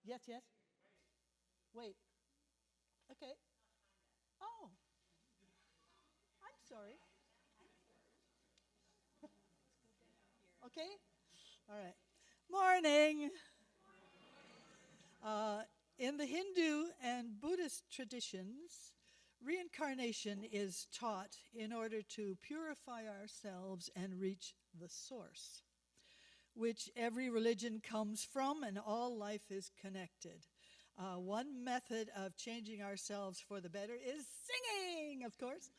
Yes, yes. Wait. Okay. Oh, I'm sorry. Okay. All right. Morning. Uh, in the Hindu and Buddhist traditions, reincarnation is taught in order to purify ourselves and reach the source, which every religion comes from, and all life is connected. One method of changing ourselves for the better is singing, of course.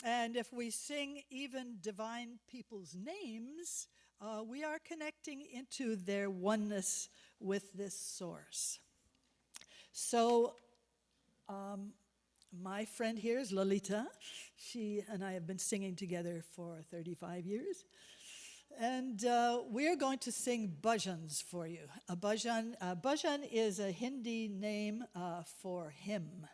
And if we sing even divine people's names, we are connecting into their oneness with this source. So, my friend here is Lalita. She and I have been singing together for 35 years. And we are going to sing bhajans for you. Bhajan is a Hindi name for hymn.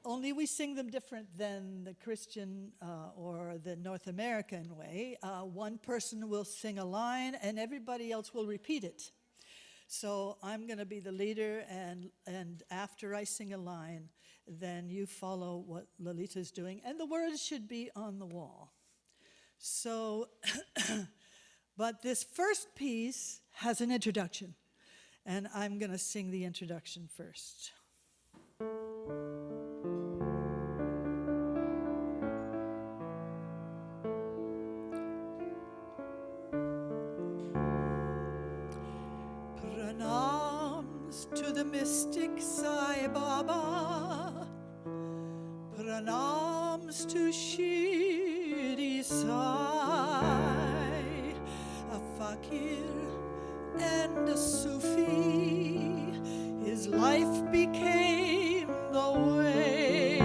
Only we sing them different than the Christian or the North American way. One person will sing a line and everybody else will repeat it. So I'm going to be the leader, and after I sing a line, then you follow what Lalita's doing, and the words should be on the wall. So, but this first piece has an introduction, and I'm going to sing the introduction first. Pranams to the mystic Sai Baba. Pranams to Shirdi Sai, a fakir and a Sufi. His life became the way,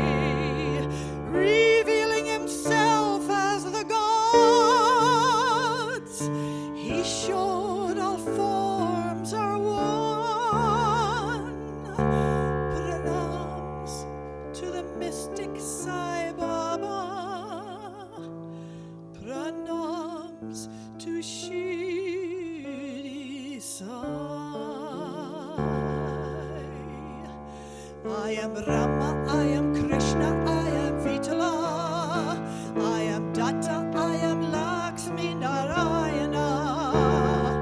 revealing himself as the gods. He showed all forms are one. Pranams to the mystic Sai Baba. Pranams to Shirdi Sai. I am Rama, I am Krishna, I am Vitala, I am Datta, I am Lakshmi Narayana.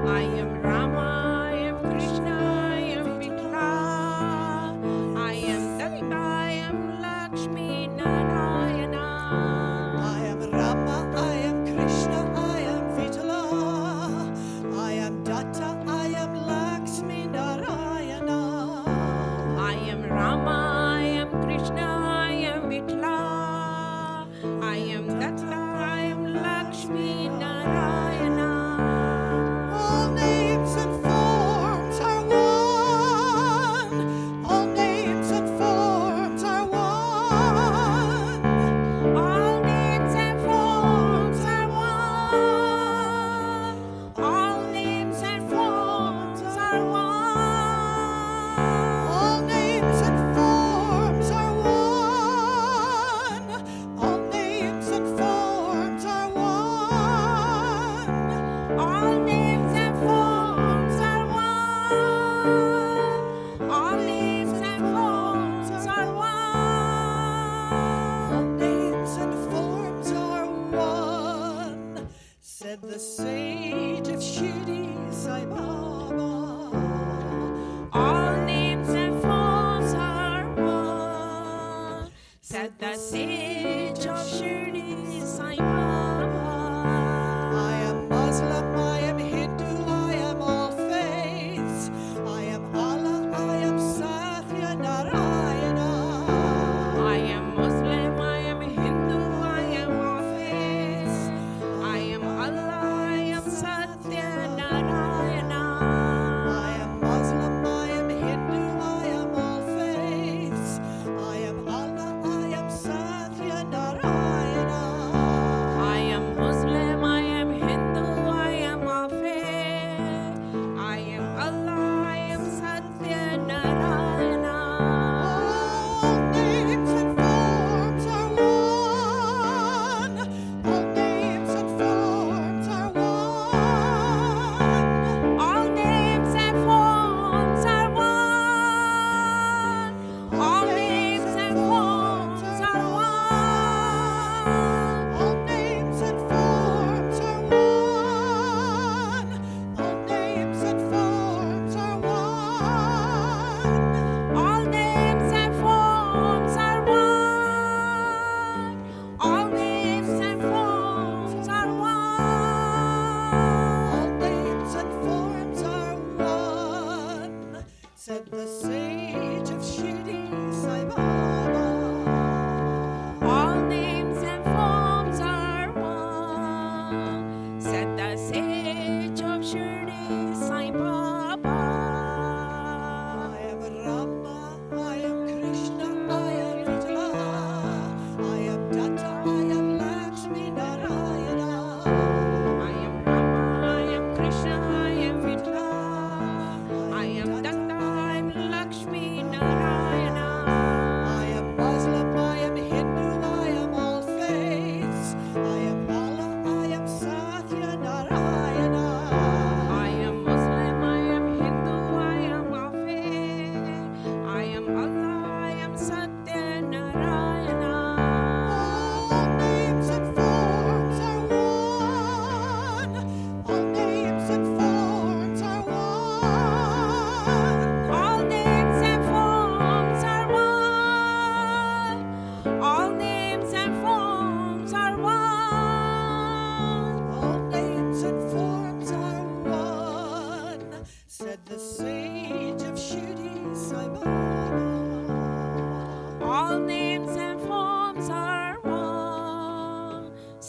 I am Rama, I am Krishna, I am Vitala, I am Datta, I am Lakshmi Narayana. I am Rama, I am Krishna, I am Vitala, I am Datta, I am Lakshmi Narayana. I am Rama, I am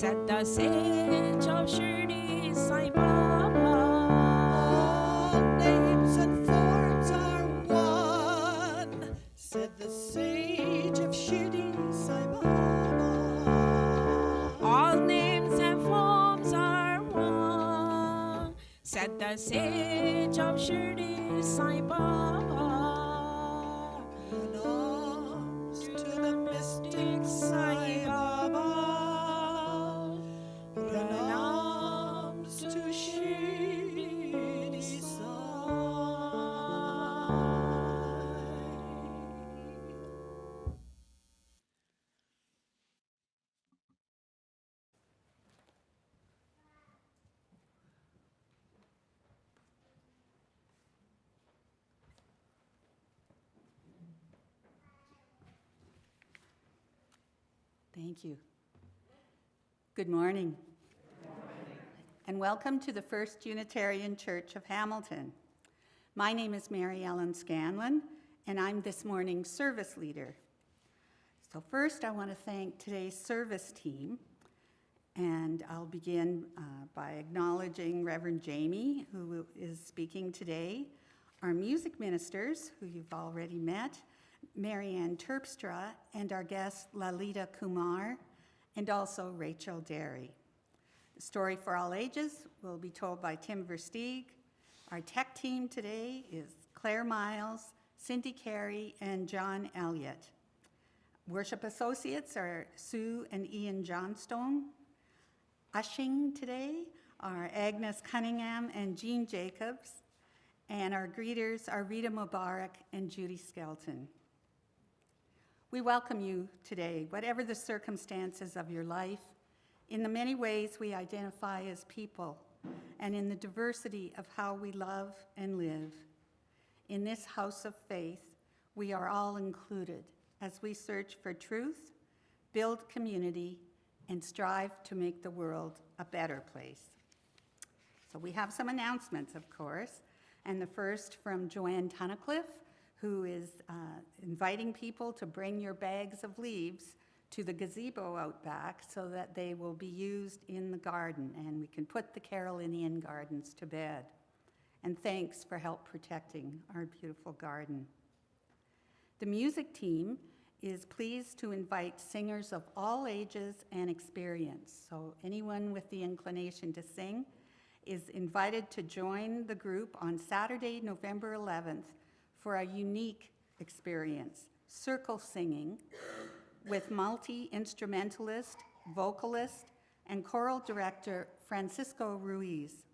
said the sage of Shirdi Sai Baba. All names and forms are one, said the sage of Shirdi Sai Baba. All names and forms are one, said the sage of Shirdi Sai Baba. Pranams to the mystic Sai Baba. Pranams to Shirdi Sai. Thank you. Good morning. And welcome to the First Unitarian Church of Hamilton. My name is Mary Ellen Scanlon, and I'm this morning's service leader. So first, I want to thank today's service team, and I'll begin by acknowledging Reverend Jamie, who is speaking today, our music ministers, who you've already met, Marianne Terpstra, and our guest Lalita Kumar, and also Rachel Derry. The story for all ages will be told by Tim Versteeg. Our tech team today is Claire Miles, Cindy Carey, and John Elliott. Worship associates are Sue and Ian Johnstone. Ushing today are Agnes Cunningham and Jean Jacobs, and our greeters are Rita Mubarak and Judy Skelton. We welcome you today, whatever the circumstances of your life, in the many ways we identify as people, and in the diversity of how we love and live. In this house of faith, we are all included as we search for truth, build community, and strive to make the world a better place. So we have some announcements, of course, and the first from Joanne Tunnicliffe, who is inviting people to bring your bags of leaves to the gazebo out back so that they will be used in the garden and we can put the Carolinian gardens to bed. And thanks for help protecting our beautiful garden. The music team is pleased to invite singers of all ages and experience. So anyone with the inclination to sing is invited to join the group on Saturday, November 11th for a unique experience, circle singing with multi-instrumentalist, vocalist, and choral director Francisco Ruiz.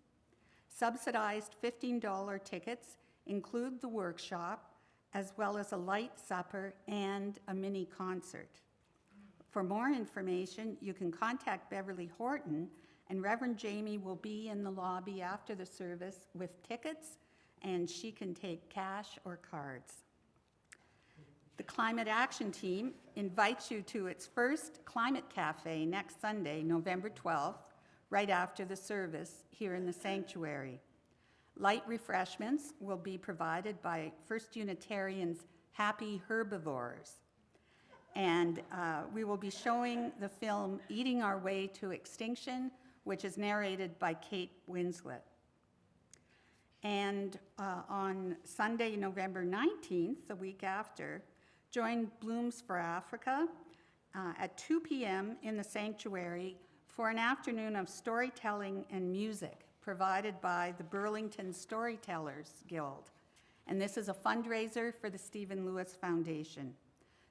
Subsidized $15 tickets include the workshop, as well as a light supper and a mini concert. For more information, you can contact Beverly Horton, and Reverend Jamie will be in the lobby after the service with tickets, and she can take cash or cards. The Climate Action Team invites you to its first Climate Cafe next Sunday, November 12th, right after the service here in the sanctuary. Light refreshments will be provided by First Unitarian's Happy Herbivores. And we will be showing the film Eating Our Way to Extinction, which is narrated by Kate Winslet. And on Sunday, November 19th, the week after, join Blooms for Africa at 2 p.m. in the sanctuary for an afternoon of storytelling and music provided by the Burlington Storytellers Guild. And this is a fundraiser for the Stephen Lewis Foundation.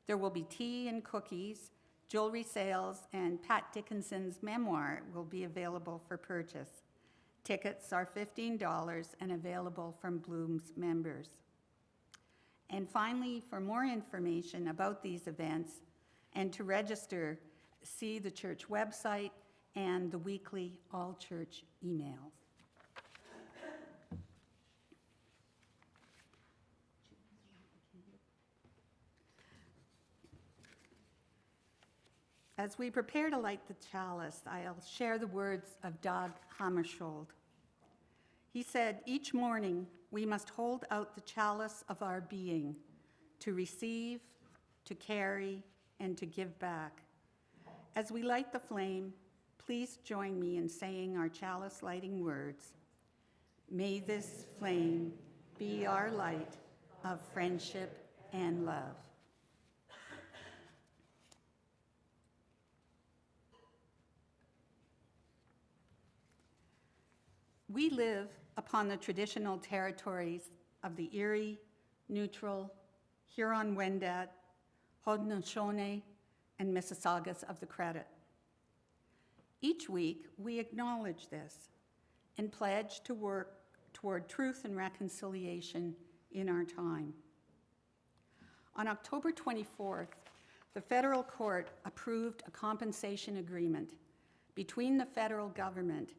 There will be tea and cookies, jewelry sales, and Pat Dickinson's memoir will be available for purchase. Tickets are $15 and available from Bloom's members. And finally, for more information about these events and to register, see the church website and the weekly all-church emails. As we prepare to light the chalice, I'll share the words of Dag Hammarskjöld. He said, "Each morning we must hold out the chalice of our being, to receive, to carry, and to give back. As we light the flame, please join me in saying our chalice lighting words. May this flame be our light of friendship and love. We live upon the traditional territories of the Erie, Neutral, Huron-Wendat, Haudenosaunee, and Mississaugas of the Credit. Each week, we acknowledge this and pledge to work toward truth and reconciliation in our time. On October 24th, the federal court approved a compensation agreement between the federal government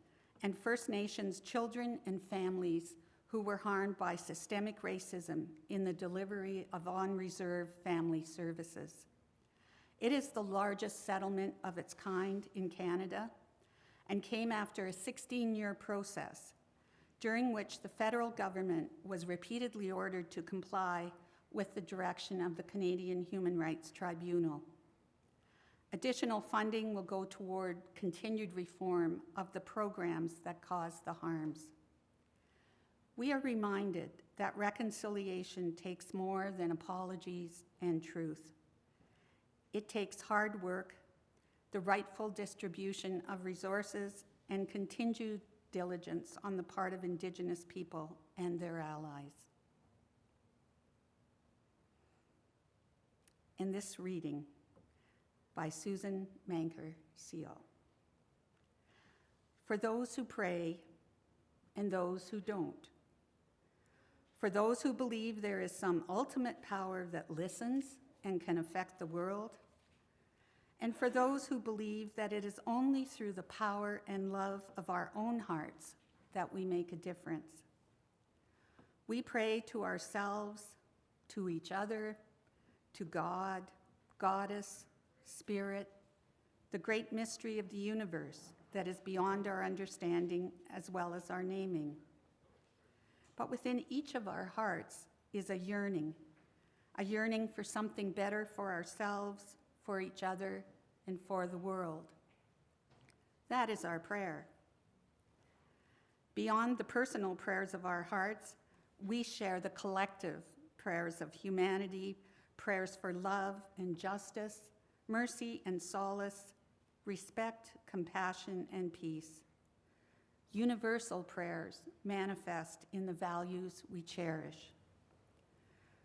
and First Nations children and families who were harmed by systemic racism in the delivery of on-reserve family services. It is the largest settlement of its kind in Canada and came after a 16-year process during which the federal government was repeatedly ordered to comply with the direction of the Canadian Human Rights Tribunal. Additional funding will go toward continued reform of the programs that caused the harms. We are reminded that reconciliation takes more than apologies and truth. It takes hard work, the rightful distribution of resources, and continued diligence on the part of Indigenous people and their allies. In this reading by Susan Manker-Seal. For those who pray and those who don't. For those who believe there is some ultimate power that listens and can affect the world, and for those who believe that it is only through the power and love of our own hearts that we make a difference. We pray to ourselves, to each other, to God, Goddess, Spirit, the great mystery of the universe that is beyond our understanding as well as our naming. But within each of our hearts is a yearning for something better for ourselves, for each other, and for the world. That is our prayer. Beyond the personal prayers of our hearts, we share the collective prayers of humanity, prayers for love and justice, mercy and solace, respect, compassion, and peace. Universal prayers manifest in the values we cherish.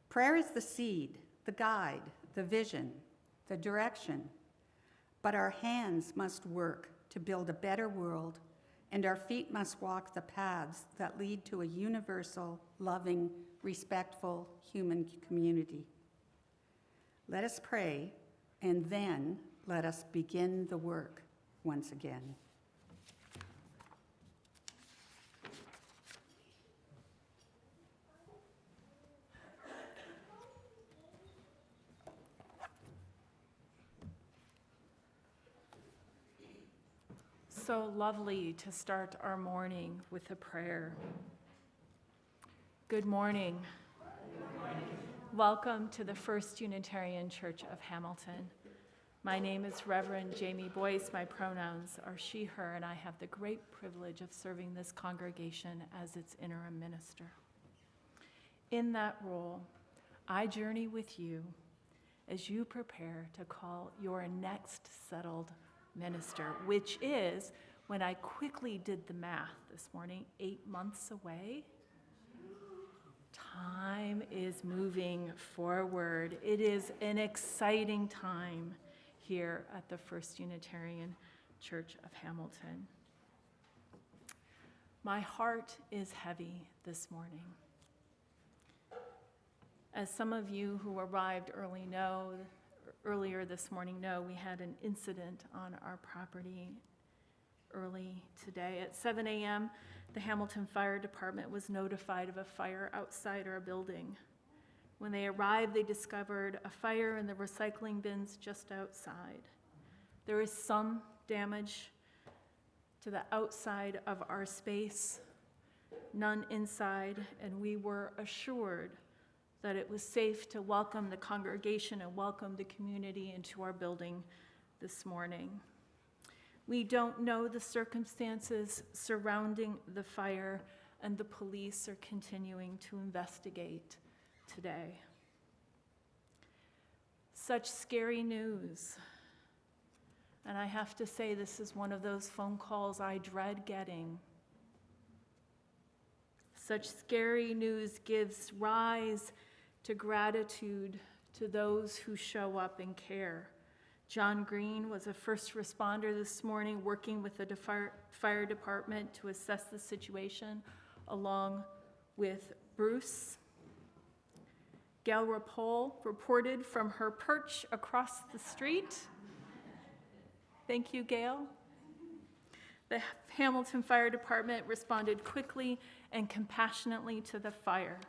Prayer is the seed, the guide, the vision, the direction, but our hands must work to build a better world, and our feet must walk the paths that lead to a universal, loving, respectful human community. Let us pray, and then let us begin the work once again. So lovely to start our morning with a prayer. Good morning. Welcome to the First Unitarian Church of Hamilton. My name is Reverend Jamie Boyce. My pronouns are she, her, and I have the great privilege of serving this congregation as its interim minister. In that role, I journey with you as you prepare to call your next settled minister, which is, when I quickly did the math this morning, 8 months away. Time is moving forward. It is an exciting time here at the First Unitarian Church of Hamilton. My heart is heavy this morning. As some of you who arrived earlier this morning know, we had an incident on our property early today. At 7 a.m., the Hamilton Fire Department was notified of a fire outside our building. When they arrived, they discovered a fire in the recycling bins just outside. There is some damage to the outside of our space, none inside, and we were assured that it was safe to welcome the congregation and welcome the community into our building this morning. We don't know the circumstances surrounding the fire, and the police are continuing to investigate today. Such scary news. And I have to say, this is one of those phone calls I dread getting. Such scary news gives rise to gratitude to those who show up and care. John Green was a first responder this morning working with the fire department to assess the situation, along with Bruce. Gail Rapole reported from her perch across the street. Thank you, Gail. The Hamilton Fire Department responded quickly and compassionately to the fire.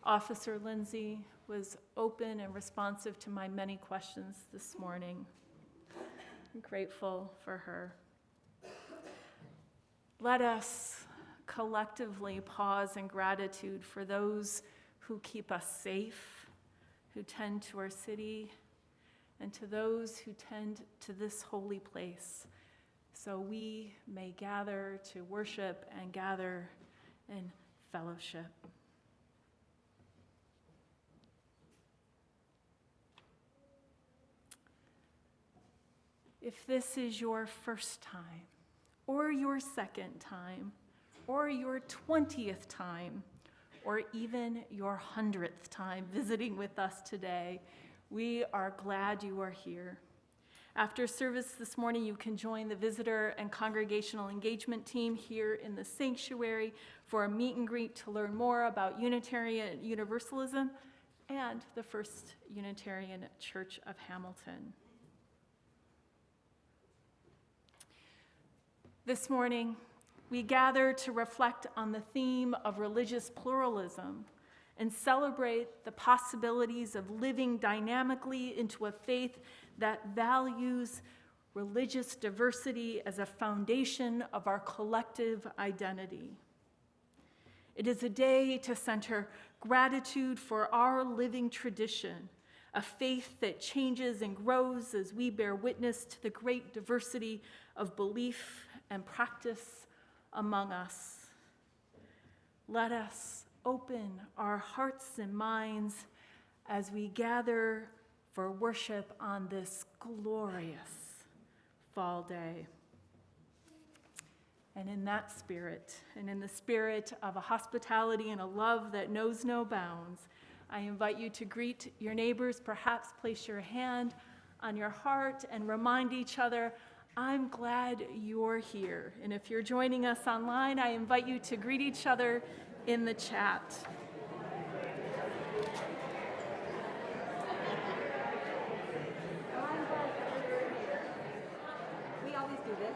Officer Lindsay was open and responsive to my many questions this morning. I'm grateful for her. Let us collectively pause in gratitude for those who keep us safe, who tend to our city, and to those who tend to this holy place, so we may gather to worship and gather in fellowship. If this is your first time, or your second time, or your 20th time, or even your 100th time visiting with us today, we are glad you are here. After service this morning, you can join the visitor and congregational engagement team here in the sanctuary for a meet and greet to learn more about Unitarian Universalism and the First Unitarian Church of Hamilton. This morning, we gather to reflect on the theme of religious pluralism and celebrate the possibilities of living dynamically into a faith that values religious diversity as a foundation of our collective identity. It is a day to center gratitude for our living tradition, a faith that changes and grows as we bear witness to the great diversity of belief and practice among us. Let us open our hearts and minds as we gather for worship on this glorious fall day. And in that spirit, and in the spirit of a hospitality and a love that knows no bounds, I invite you to greet your neighbors, perhaps place your hand on your heart and remind each other, I'm glad you're here. And if you're joining us online, I invite you to greet each other in the chat. We always do this.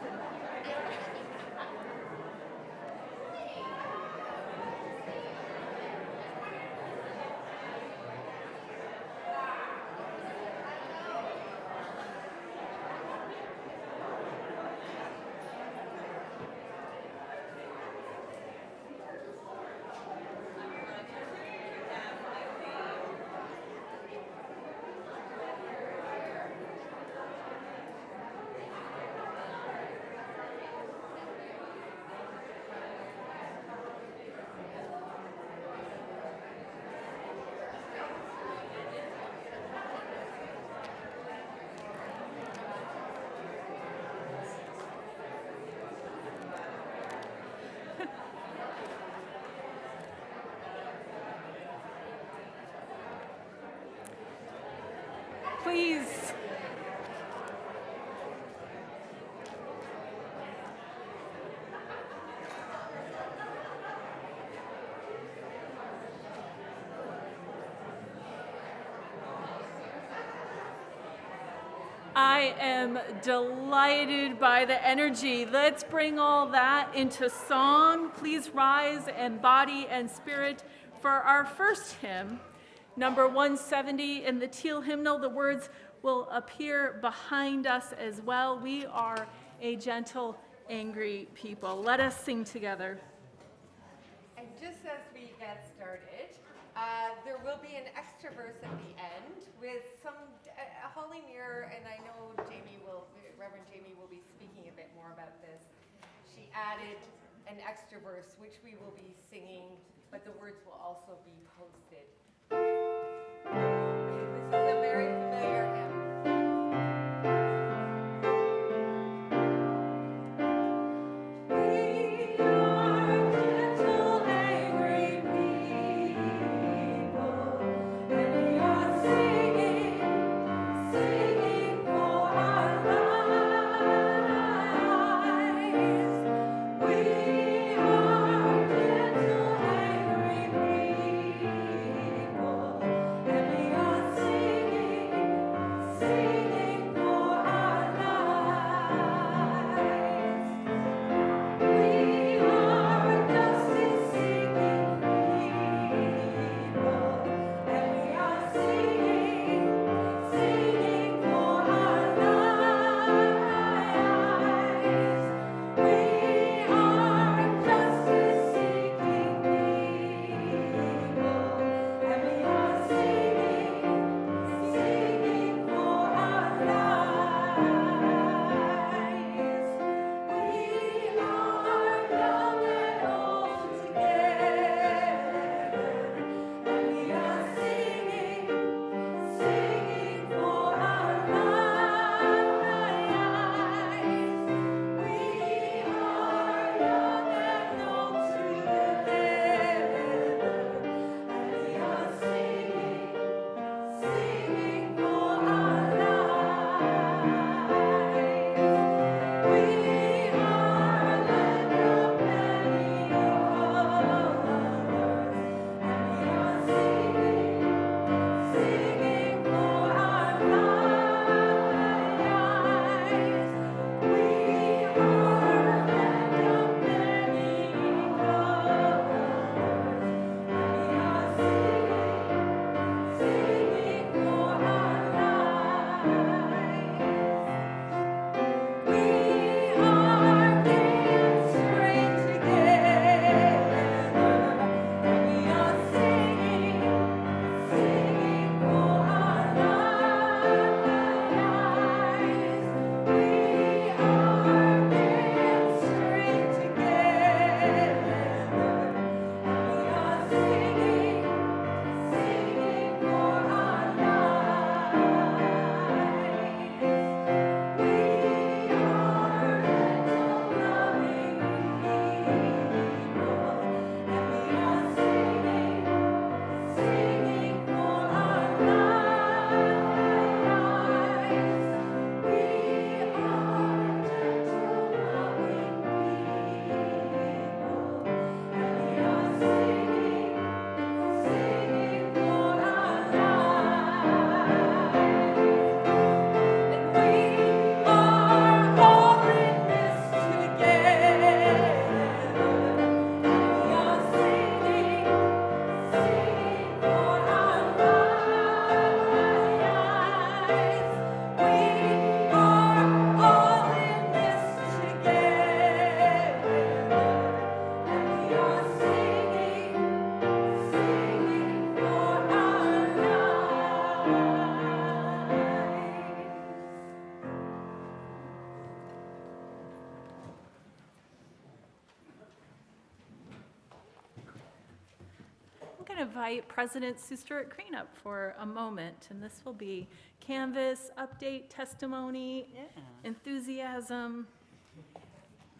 Please. I am delighted by the energy. Let's bring all that into song. Please rise in body and spirit for our first hymn, number 170 in the teal hymnal. The words will appear behind us as well. We are a gentle, angry people. Let us sing together. And just as we get started, there will be an extra verse at the end with some Holly Muir, and I know Jamie will Reverend Jamie will be speaking a bit more about this. She added an extra verse, which we will be singing, but the words will also be posted. This is a very familiar hymn. going to invite President Sue Stewart-Green up for a moment, and this will be canvas, update, testimony, enthusiasm.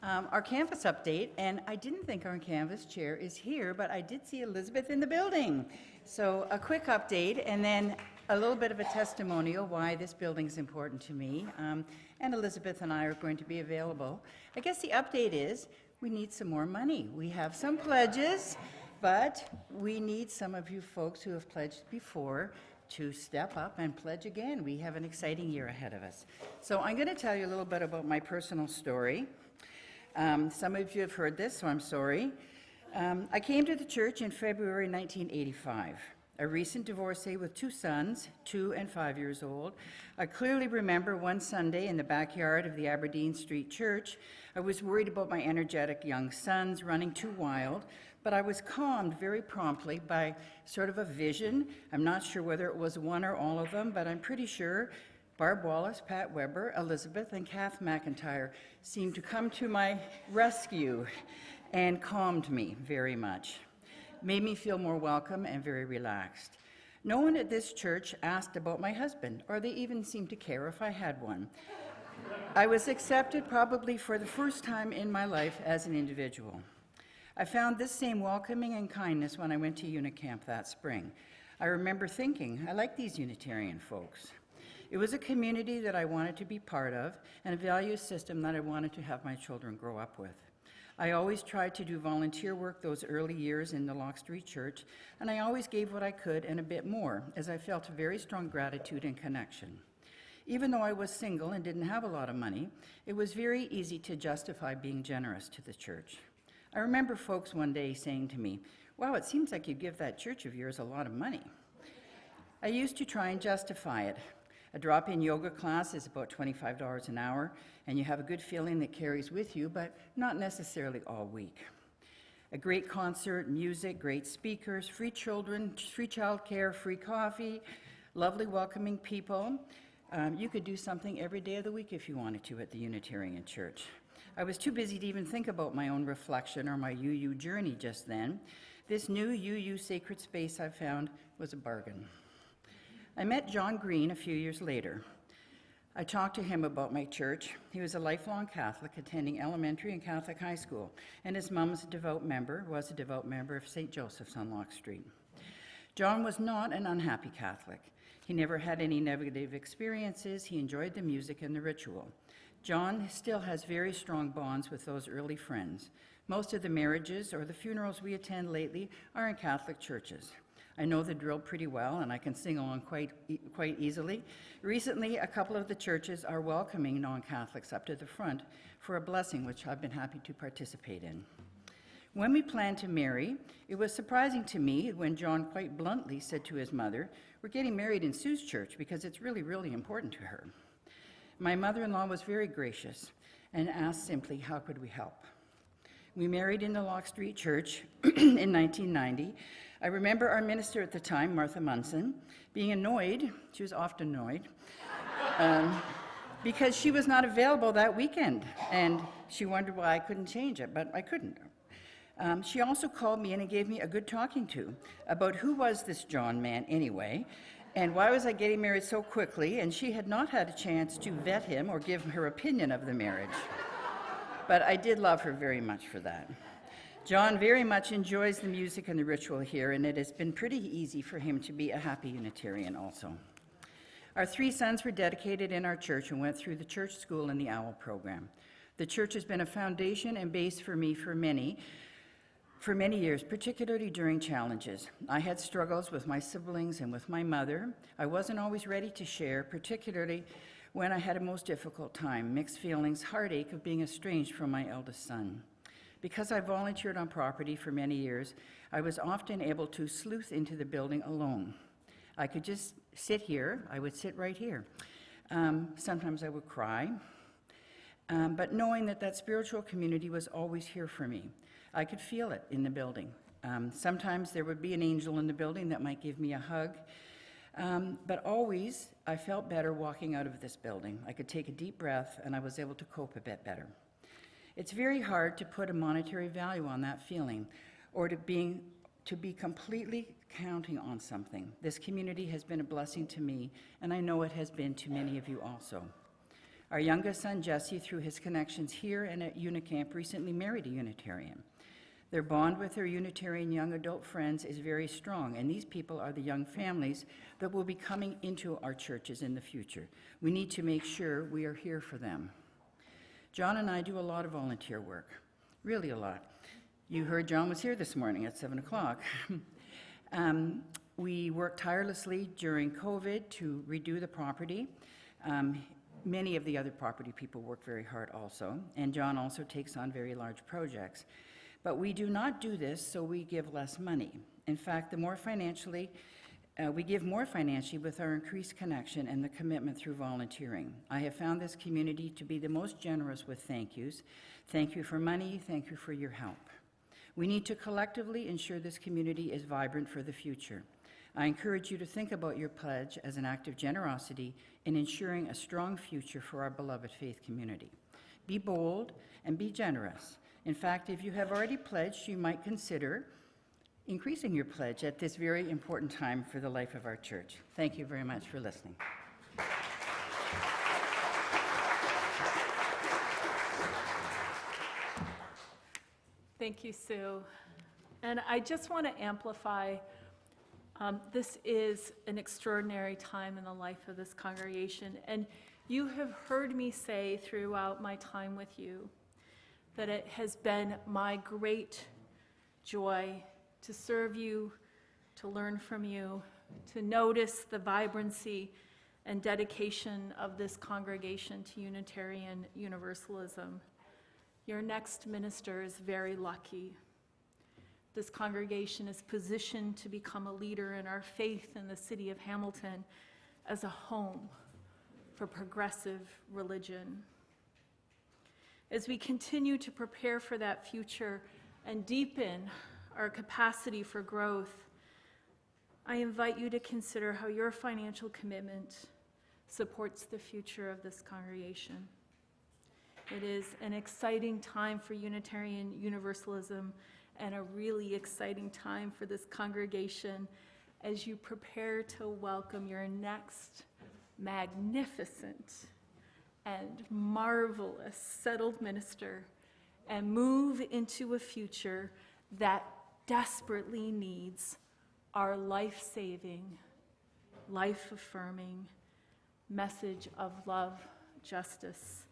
Our canvas update, and I didn't think our canvas chair is here, but I did see Elizabeth in the building. So a quick update, and then a little bit of a testimonial why this building is important to me. And Elizabeth and I are going to be available. I guess the update is we need some more money. We have some pledges, but we need some of you folks who have pledged before to step up and pledge again. We have an exciting year ahead of us. So I'm going to tell you a little bit about my personal story. Some of you have heard this, so I'm sorry. I came to the church in February 1985. A recent divorcee with 2 sons, 2 and 5 years old. I clearly remember one Sunday in the backyard of the Aberdeen Street Church. I was worried about my energetic young sons running too wild, but I was calmed very promptly by sort of a vision. I'm not sure whether it was one or all of them, but I'm pretty sure Barb Wallace, Pat Weber, Elizabeth, and Kath McIntyre seemed to come to my rescue and calmed me very much, made me feel more welcome and very relaxed. No one at this church asked about my husband, or they even seemed to care if I had one. I was accepted probably for the first time in my life as an individual. I found this same welcoming and kindness when I went to Unicamp that spring. I remember thinking, I like these Unitarian folks. It was a community that I wanted to be part of and a value system that I wanted to have my children grow up with. I always tried to do volunteer work those early years in the Lock Street Church, and I always gave what I could and a bit more, as I felt a very strong gratitude and connection. Even though I was single and didn't have a lot of money, it was very easy to justify being generous to the church. I remember folks one day saying to me, "Wow, it seems like you give that church of yours a lot of money." I used to try and justify it. A drop-in yoga class is about $25 an hour, and you have a good feeling that carries with you, but not necessarily all week. A great concert, music, great speakers, free children, free childcare, free coffee, lovely welcoming people. You could do something every day of the week if you wanted to at the Unitarian Church. I was too busy to even think about my own reflection or my UU journey just then. This new UU sacred space I found was a bargain. I met John Green a few years later. I talked to him about my church. He was a lifelong Catholic, attending elementary and Catholic high school, and his mom was a devout member of St. Joseph's on Lock Street. John was not an unhappy Catholic. He never had any negative experiences. He enjoyed the music and the ritual. John still has very strong bonds with those early friends. Most of the marriages or the funerals we attend lately are in Catholic churches. I know the drill pretty well, and I can sing along quite easily. Recently, a couple of the churches are welcoming non-Catholics up to the front for a blessing, which I've been happy to participate in. When we planned to marry, it was surprising to me when John quite bluntly said to his mother, "We're getting married in Sue's church because it's really, really important to her." My mother-in-law was very gracious and asked simply, how could we help? We married in the Lock Street Church in 1990. I remember our minister at the time, Martha Munson, being annoyed, she was often annoyed, because she was not available that weekend, and she wondered why I couldn't change it, but I couldn't. She also called me in and gave me a good talking to about who was this John man anyway, and why was I getting married so quickly, and she had not had a chance to vet him or give her opinion of the marriage. But I did love her very much for that. John very much enjoys the music and the ritual here, and it has been pretty easy for him to be a happy Unitarian also. Our 3 sons were dedicated in our church and went through the church school and the OWL program. The church has been a foundation and base for me for many years, particularly during challenges. I had struggles with my siblings and with my mother. I wasn't always ready to share, particularly when I had a most difficult time, mixed feelings, heartache of being estranged from my eldest son. Because I volunteered on property for many years, I was often able to sleuth into the building alone. I could just sit here. I would sit right here. Sometimes I would cry, but knowing that spiritual community was always here for me. I could feel it in the building. Sometimes there would be an angel in the building that might give me a hug, but always I felt better walking out of this building. I could take a deep breath, and I was able to cope a bit better. It's very hard to put a monetary value on that feeling or to be completely counting on something. This community has been a blessing to me, and I know it has been to many of you also. Our youngest son, Jesse, through his connections here and at Unicamp, recently married a Unitarian. Their bond with their Unitarian young adult friends is very strong, and these people are the young families that will be coming into our churches in the future. We need to make sure we are here for them. John and I do a lot of volunteer work, really a lot. You heard John was here this morning at 7 o'clock. We worked tirelessly during COVID to redo the property. Many of the other property people work very hard also, and John also takes on very large projects. But we do not do this so we give less money. In fact, we give more financially with our increased connection and the commitment through volunteering. I have found this community to be the most generous with thank yous. Thank you for money, thank you for your help. We need to collectively ensure this community is vibrant for the future. I encourage you to think about your pledge as an act of generosity in ensuring a strong future for our beloved faith community. Be bold and be generous. In fact, if you have already pledged, you might consider increasing your pledge at this very important time for the life of our church. Thank you very much for listening. Thank you, Sue. And I just want to amplify, this is an extraordinary time in the life of this congregation. And you have heard me say throughout my time with you that it has been my great joy to serve you, to learn from you, to notice the vibrancy and dedication of this congregation to Unitarian Universalism. Your next minister is very lucky. This congregation is positioned to become a leader in our faith in the city of Hamilton as a home for progressive religion. As we continue to prepare for that future and deepen our capacity for growth, I invite you to consider how your financial commitment supports the future of this congregation. It is an exciting time for Unitarian Universalism and a really exciting time for this congregation as you prepare to welcome your next magnificent and marvelous settled minister and move into a future that desperately needs our life-saving, life-affirming message of love, justice,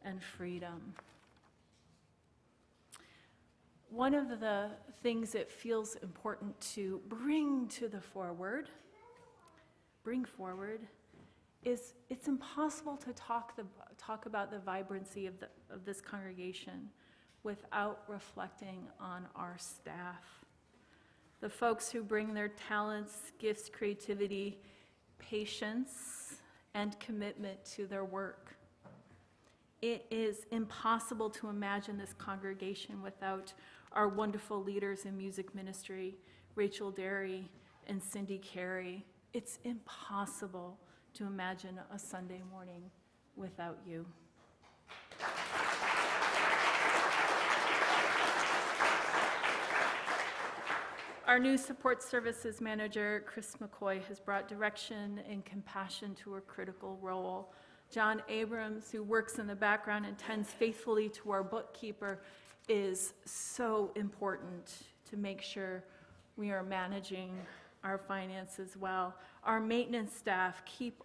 and freedom. One of the things that feels important to bring forward, is it's impossible to talk about the vibrancy of this congregation without reflecting on our staff. The folks who bring their talents, gifts, creativity, patience, and commitment to their work. It is impossible to imagine this congregation without our wonderful leaders in music ministry, Rachel Derry and Cindy Carey. It's impossible to imagine a Sunday morning without you. Our new support services manager, Chris McCoy, has brought direction and compassion to her critical role. John Abrams, who works in the background and tends faithfully to our bookkeeper, is so important to make sure we are managing our finances well. Our maintenance staff keep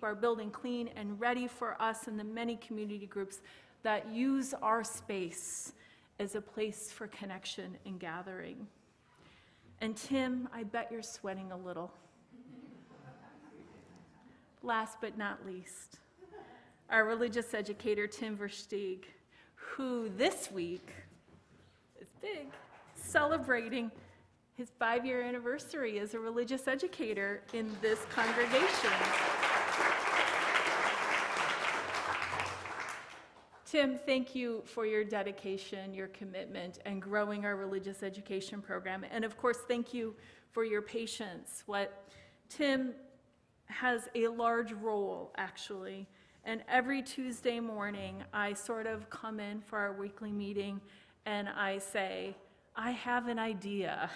our building clean and ready for us and the many community groups that use our space as a place for connection and gathering. And Tim, I bet you're sweating a little. Last but not least, our religious educator, Tim Versteeg, who this week is big, celebrating his 5-year anniversary as a religious educator in this congregation. Tim, thank you for your dedication, your commitment, and growing our religious education program. And of course, thank you for your patience. Tim has a large role, actually. And every Tuesday morning, I sort of come in for our weekly meeting and I say, I have an idea.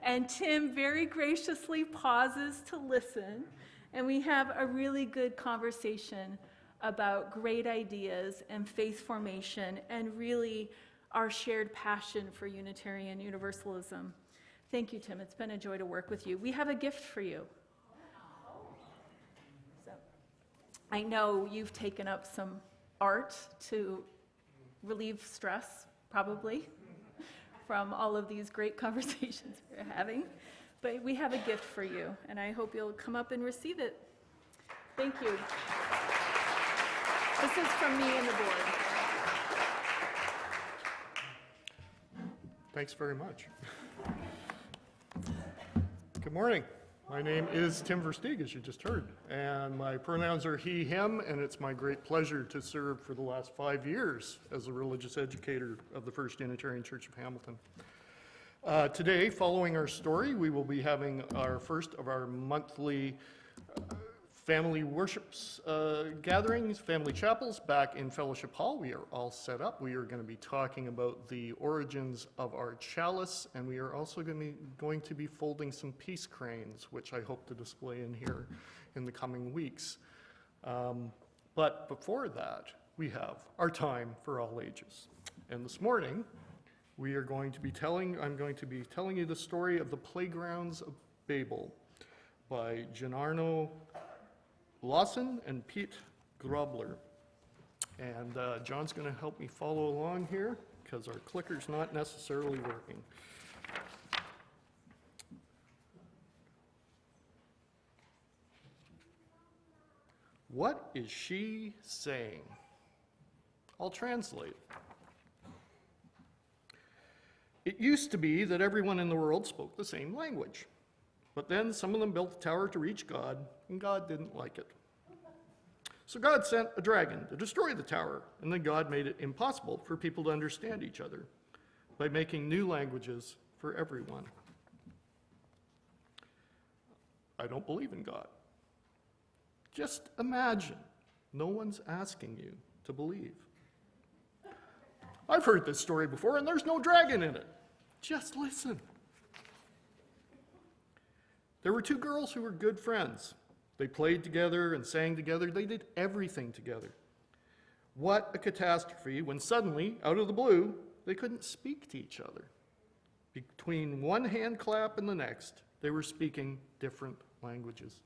And Tim very graciously pauses to listen, and we have a really good conversation about great ideas and faith formation and really our shared passion for Unitarian Universalism. Thank you, Tim. It's been a joy to work with you. We have a gift for you. So, I know you've taken up some art to relieve stress, probably, from all of these great conversations we're having. But we have a gift for you, and I hope you'll come up and receive it. Thank you. This is from me and the board. Thanks very much. Good morning. My name is Tim Versteeg, as you just heard, and my pronouns are he, him, and it's my great pleasure to serve for the last 5 years as a religious educator of the First Unitarian Church of Hamilton. Today, following our story, we will be having our first of our monthly family worships gatherings, family chapels back in Fellowship Hall. We are all set up. We are going to be talking about the origins of our chalice, and we are also going to be folding some peace cranes, which I hope to display in here in the coming weeks. But before that, we have our time for all ages. And this morning, I'm going to be telling you the story of the Playgrounds of Babel by Gennaro Lawson and Pete Grobler. And John's going to help me follow along here because our clicker's not necessarily working. What is she saying? I'll translate. It used to be that everyone in the world spoke the same language. But then some of them built a tower to reach God, and God didn't like it. So God sent a dragon to destroy the tower, and then God made it impossible for people to understand each other by making new languages for everyone. I don't believe in God. Just imagine. No one's asking you to believe. I've heard this story before, and there's no dragon in it. Just listen. There were two girls who were good friends. They played together and sang together. They did everything together. What a catastrophe when suddenly, out of the blue, they couldn't speak to each other. Between one hand clap and the next, they were speaking different languages.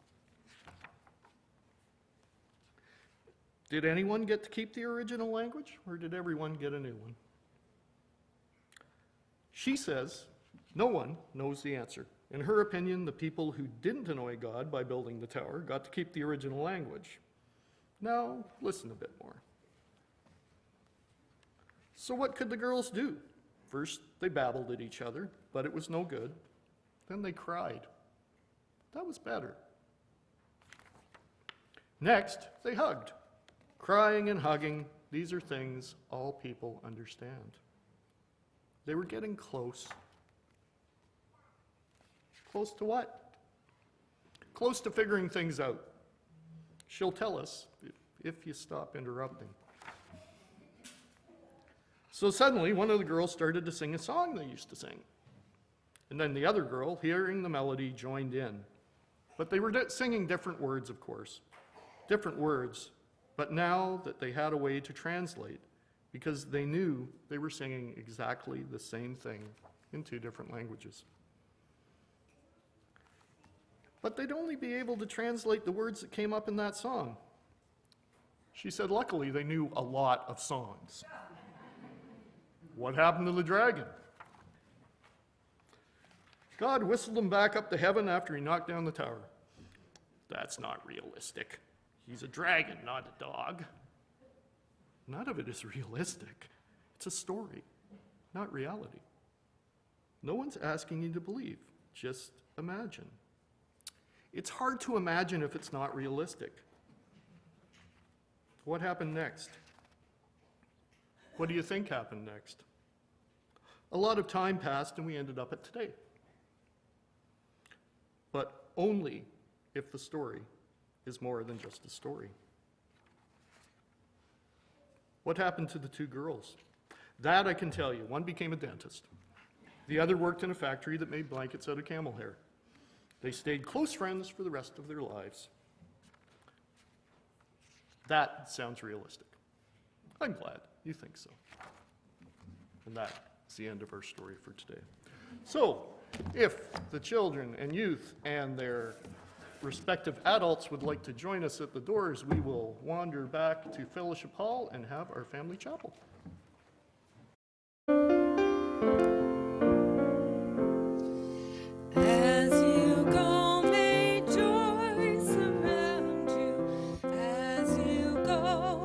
Did anyone get to keep the original language, or did everyone get a new one? She says no one knows the answer. In her opinion, the people who didn't annoy God by building the tower got to keep the original language. Now, listen a bit more. So what could the girls do? First, they babbled at each other, but it was no good. Then they cried. That was better. Next, they hugged. Crying and hugging, these are things all people understand. They were getting close. Close to what? Close to figuring things out. She'll tell us if you stop interrupting. So suddenly, one of the girls started to sing a song they used to sing. And then the other girl, hearing the melody, joined in. But they were singing different words, of course. Different words. But now that they had a way to translate, because they knew they were singing exactly the same thing in two different languages. But they'd only be able to translate the words that came up in that song. She said, luckily, they knew a lot of songs. What happened to the dragon? God whistled him back up to heaven after he knocked down the tower. That's not realistic. He's a dragon, not a dog. None of it is realistic. It's a story, not reality. No one's asking you to believe. Just imagine. It's hard to imagine if it's not realistic. What happened next? What do you think happened next? A lot of time passed and we ended up at today. But only if the story is more than just a story. What happened to the two girls? That I can tell you. One became a dentist. The other worked in a factory that made blankets out of camel hair. They stayed close friends for the rest of their lives. That sounds realistic. I'm glad you think so. And that's the end of our story for today. So, if the children and youth and their respective adults would like to join us at the doors, we will wander back to Fellowship Hall and have our family chapel. As you go, may joy surround you. As you go,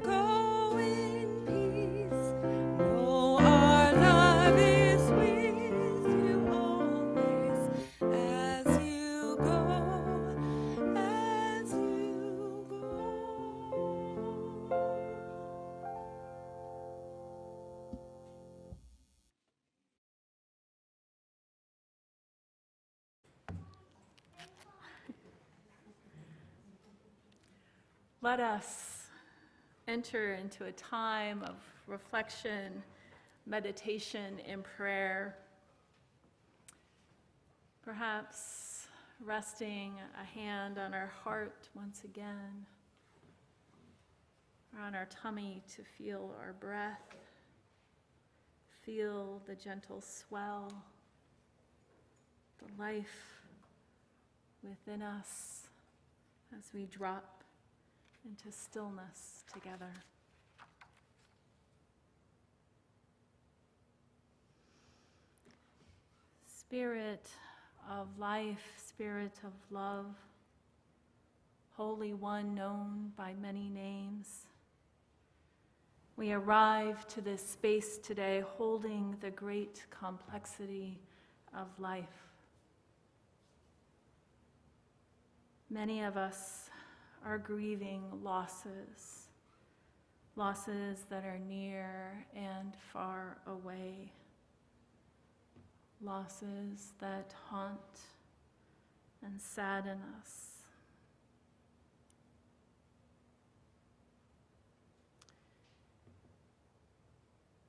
go in peace. Know our love is with you always. As you go, as you go. Let us enter into a time of reflection, meditation, and prayer. Perhaps resting a hand on our heart once again, or on our tummy to feel our breath, feel the gentle swell, the life within us as we drop into stillness together. Spirit of life, Spirit of love, Holy One known by many names, we arrive to this space today holding the great complexity of life. Many of us are grieving losses, losses that are near and far away, losses that haunt and sadden us.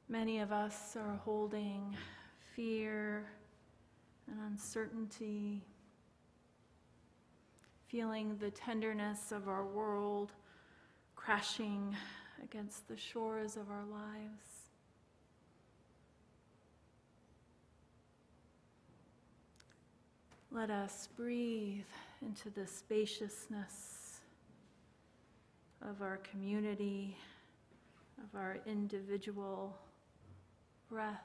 Many of us are holding fear and uncertainty, feeling the tenderness of our world crashing against the shores of our lives. Let us breathe into the spaciousness of our community, of our individual breath.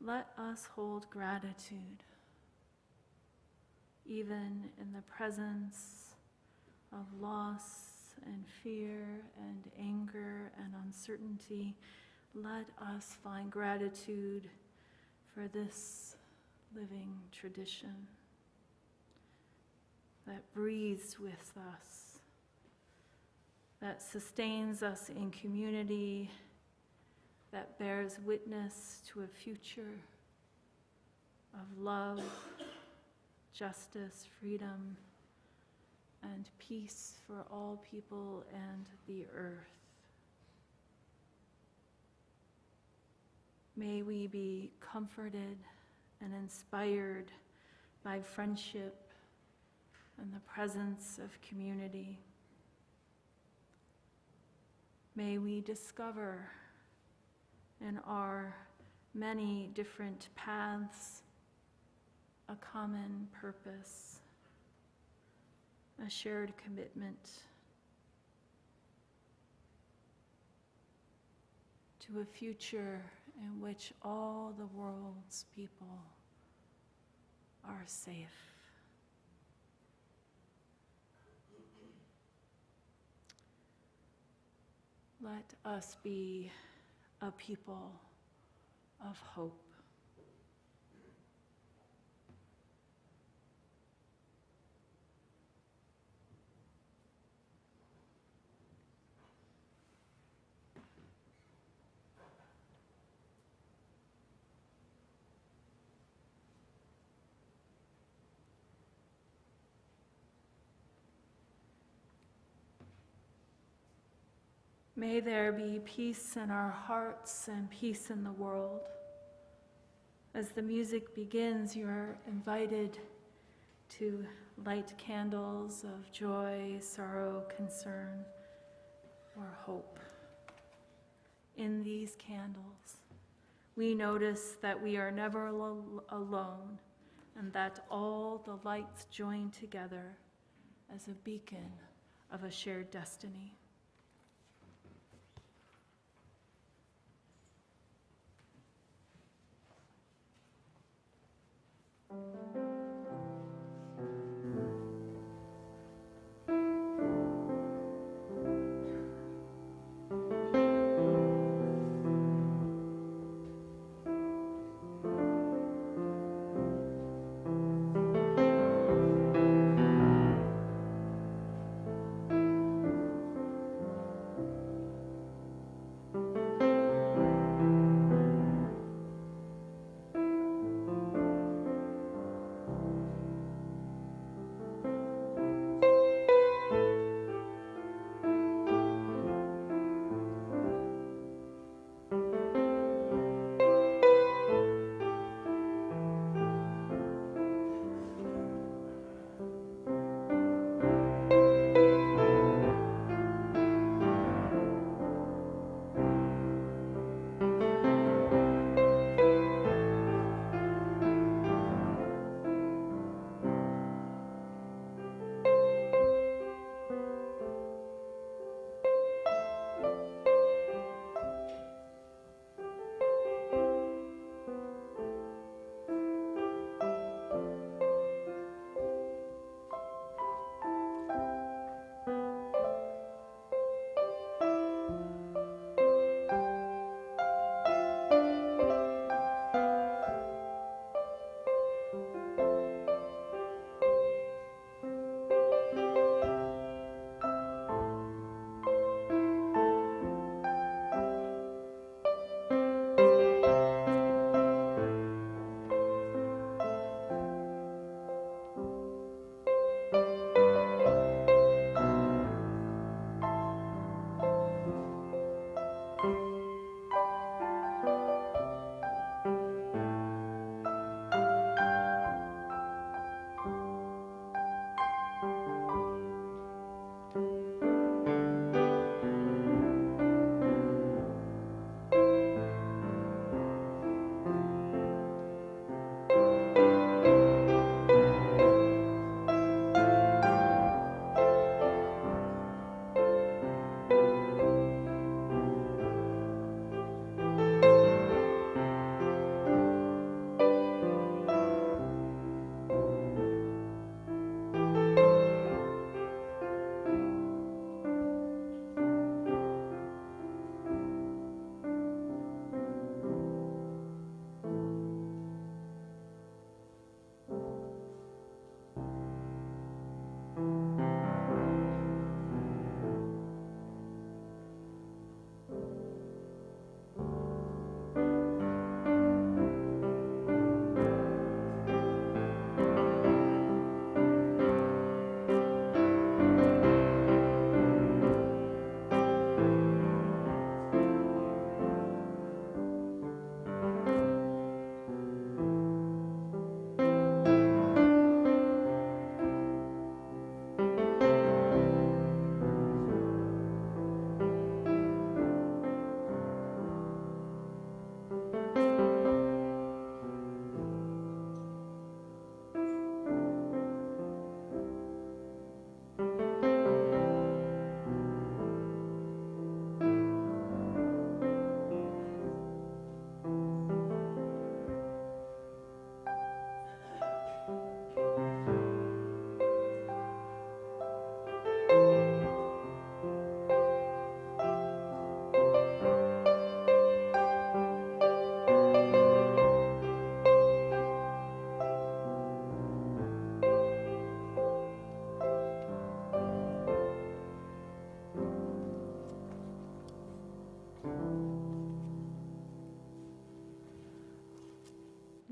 Let us hold gratitude, even in the presence of loss and fear and anger and uncertainty. Let us find gratitude for this living tradition that breathes with us, that sustains us in community, that bears witness to a future of love, justice, freedom, and peace for all people and the earth. May we be comforted and inspired by friendship and the presence of community. May we discover in our many different paths a common purpose, a shared commitment to a future in which all the world's people are safe. Let us be a people of hope. May there be peace in our hearts and peace in the world. As the music begins, you are invited to light candles of joy, sorrow, concern, or hope. In these candles, we notice that we are never alone, and that all the lights join together as a beacon of a shared destiny.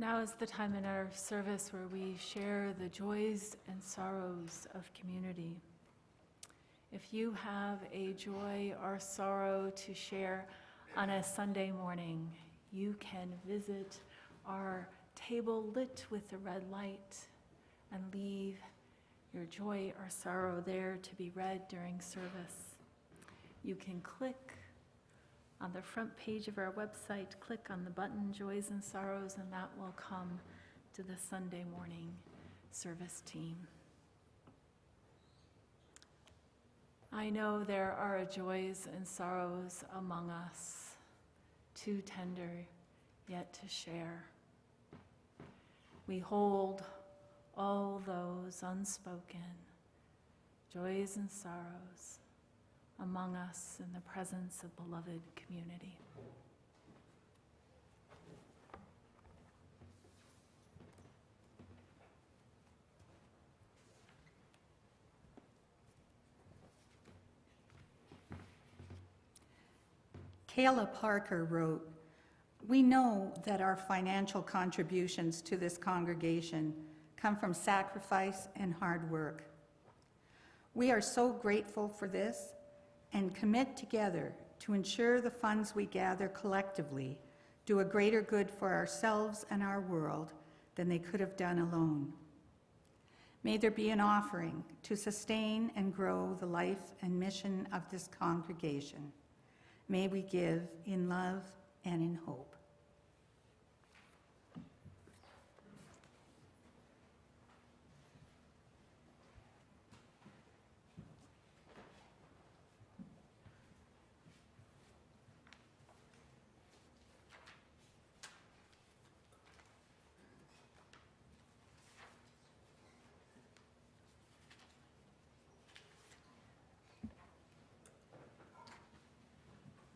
Now is the time in our service where we share the joys and sorrows of community. If you have a joy or sorrow to share on a Sunday morning, you can visit our table lit with the red light and leave your joy or sorrow there to be read during service. You can click on the front page of our website, click on the button Joys and Sorrows, and that will come to the Sunday morning service team. I know there are joys and sorrows among us, too tender yet to share. We hold all those unspoken joys and sorrows among us in the presence of beloved community. Kayla Parker wrote, "We know that our financial contributions to this congregation come from sacrifice and hard work. We are so grateful for this and commit together to ensure the funds we gather collectively do a greater good for ourselves and our world than they could have done alone. May there be an offering to sustain and grow the life and mission of this congregation. May we give in love and in hope."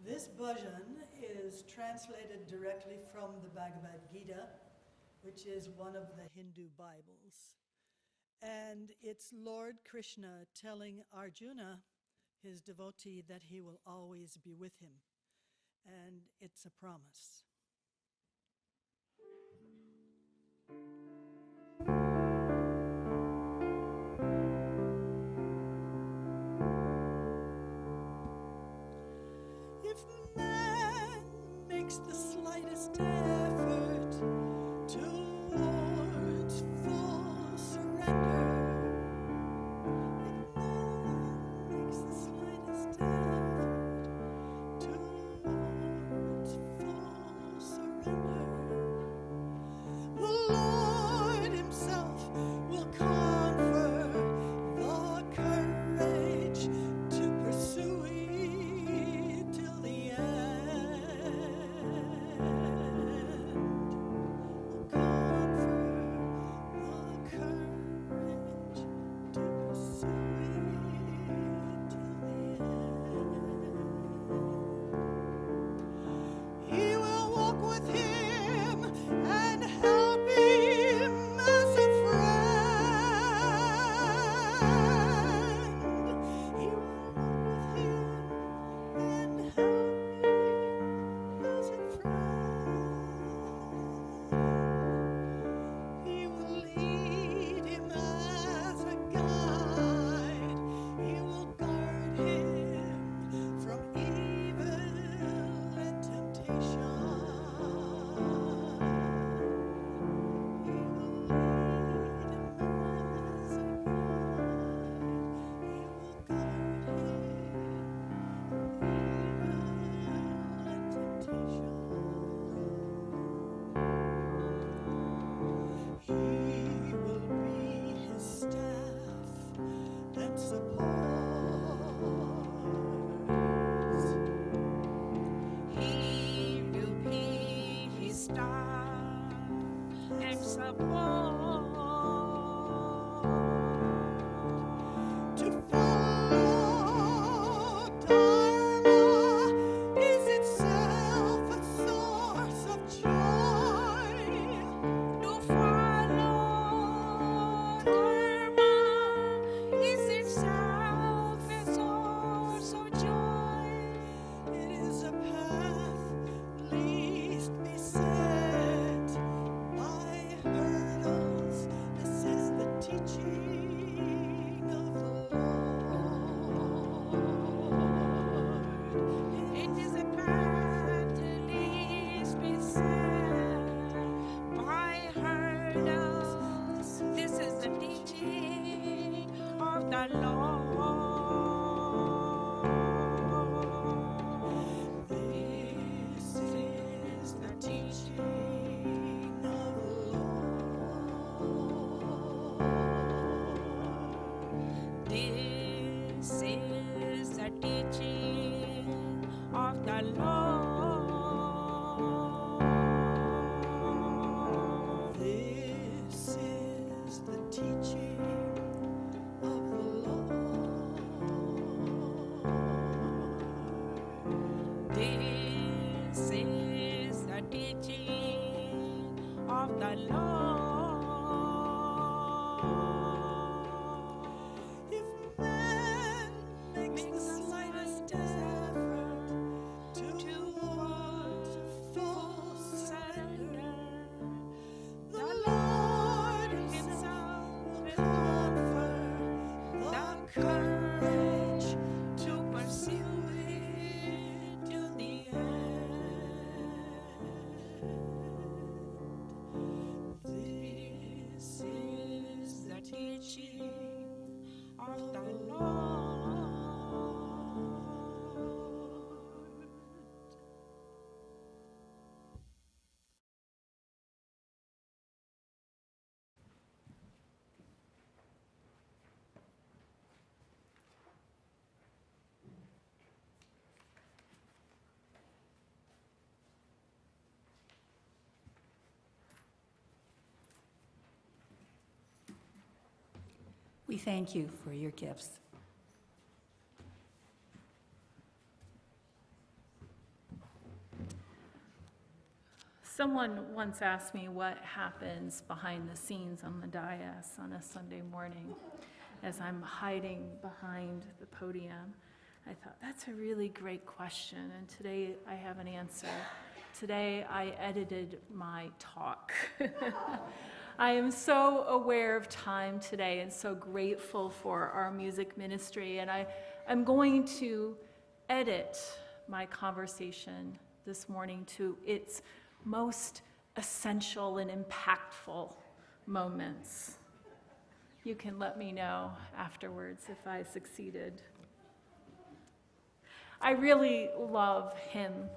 This bhajan is translated directly from the Bhagavad Gita, which is one of the Hindu Bibles. And it's Lord Krishna telling Arjuna, his devotee, that he will always be with him. And it's a promise. If man makes the slightest effort towards full surrender, if man makes the slightest effort towards full surrender, the Lord himself will confer the courage to pursue it till the end. Will confer the courage to pursue it till the end. He will walk with him and help him as a friend. He will walk with him and help him as a friend. He will lead him as a guide. He will guard him from evil and temptation. He will lead him as a guide. He will guard him from evil and temptation. He will be his staff and support. He will be his staff and support. To follow Dharma is itself a source of joy. To follow Dharma is itself a source of joy. It is a path least beset by of the Lord. If man makes the slightest effort towards full surrender, the Lord Himself will comfort the courage to pursue it to the end. This is the teaching of the Lord. We thank you for your gifts. Someone once asked me what happens behind the scenes on the dais on a Sunday morning as I'm hiding behind the podium. I thought, that's a really great question, and today I have an answer. Today I edited my talk. I am so aware of time today and so grateful for our music ministry, and I'm going to edit my conversation this morning to its most essential and impactful moments. You can let me know afterwards if I succeeded. I really love hymn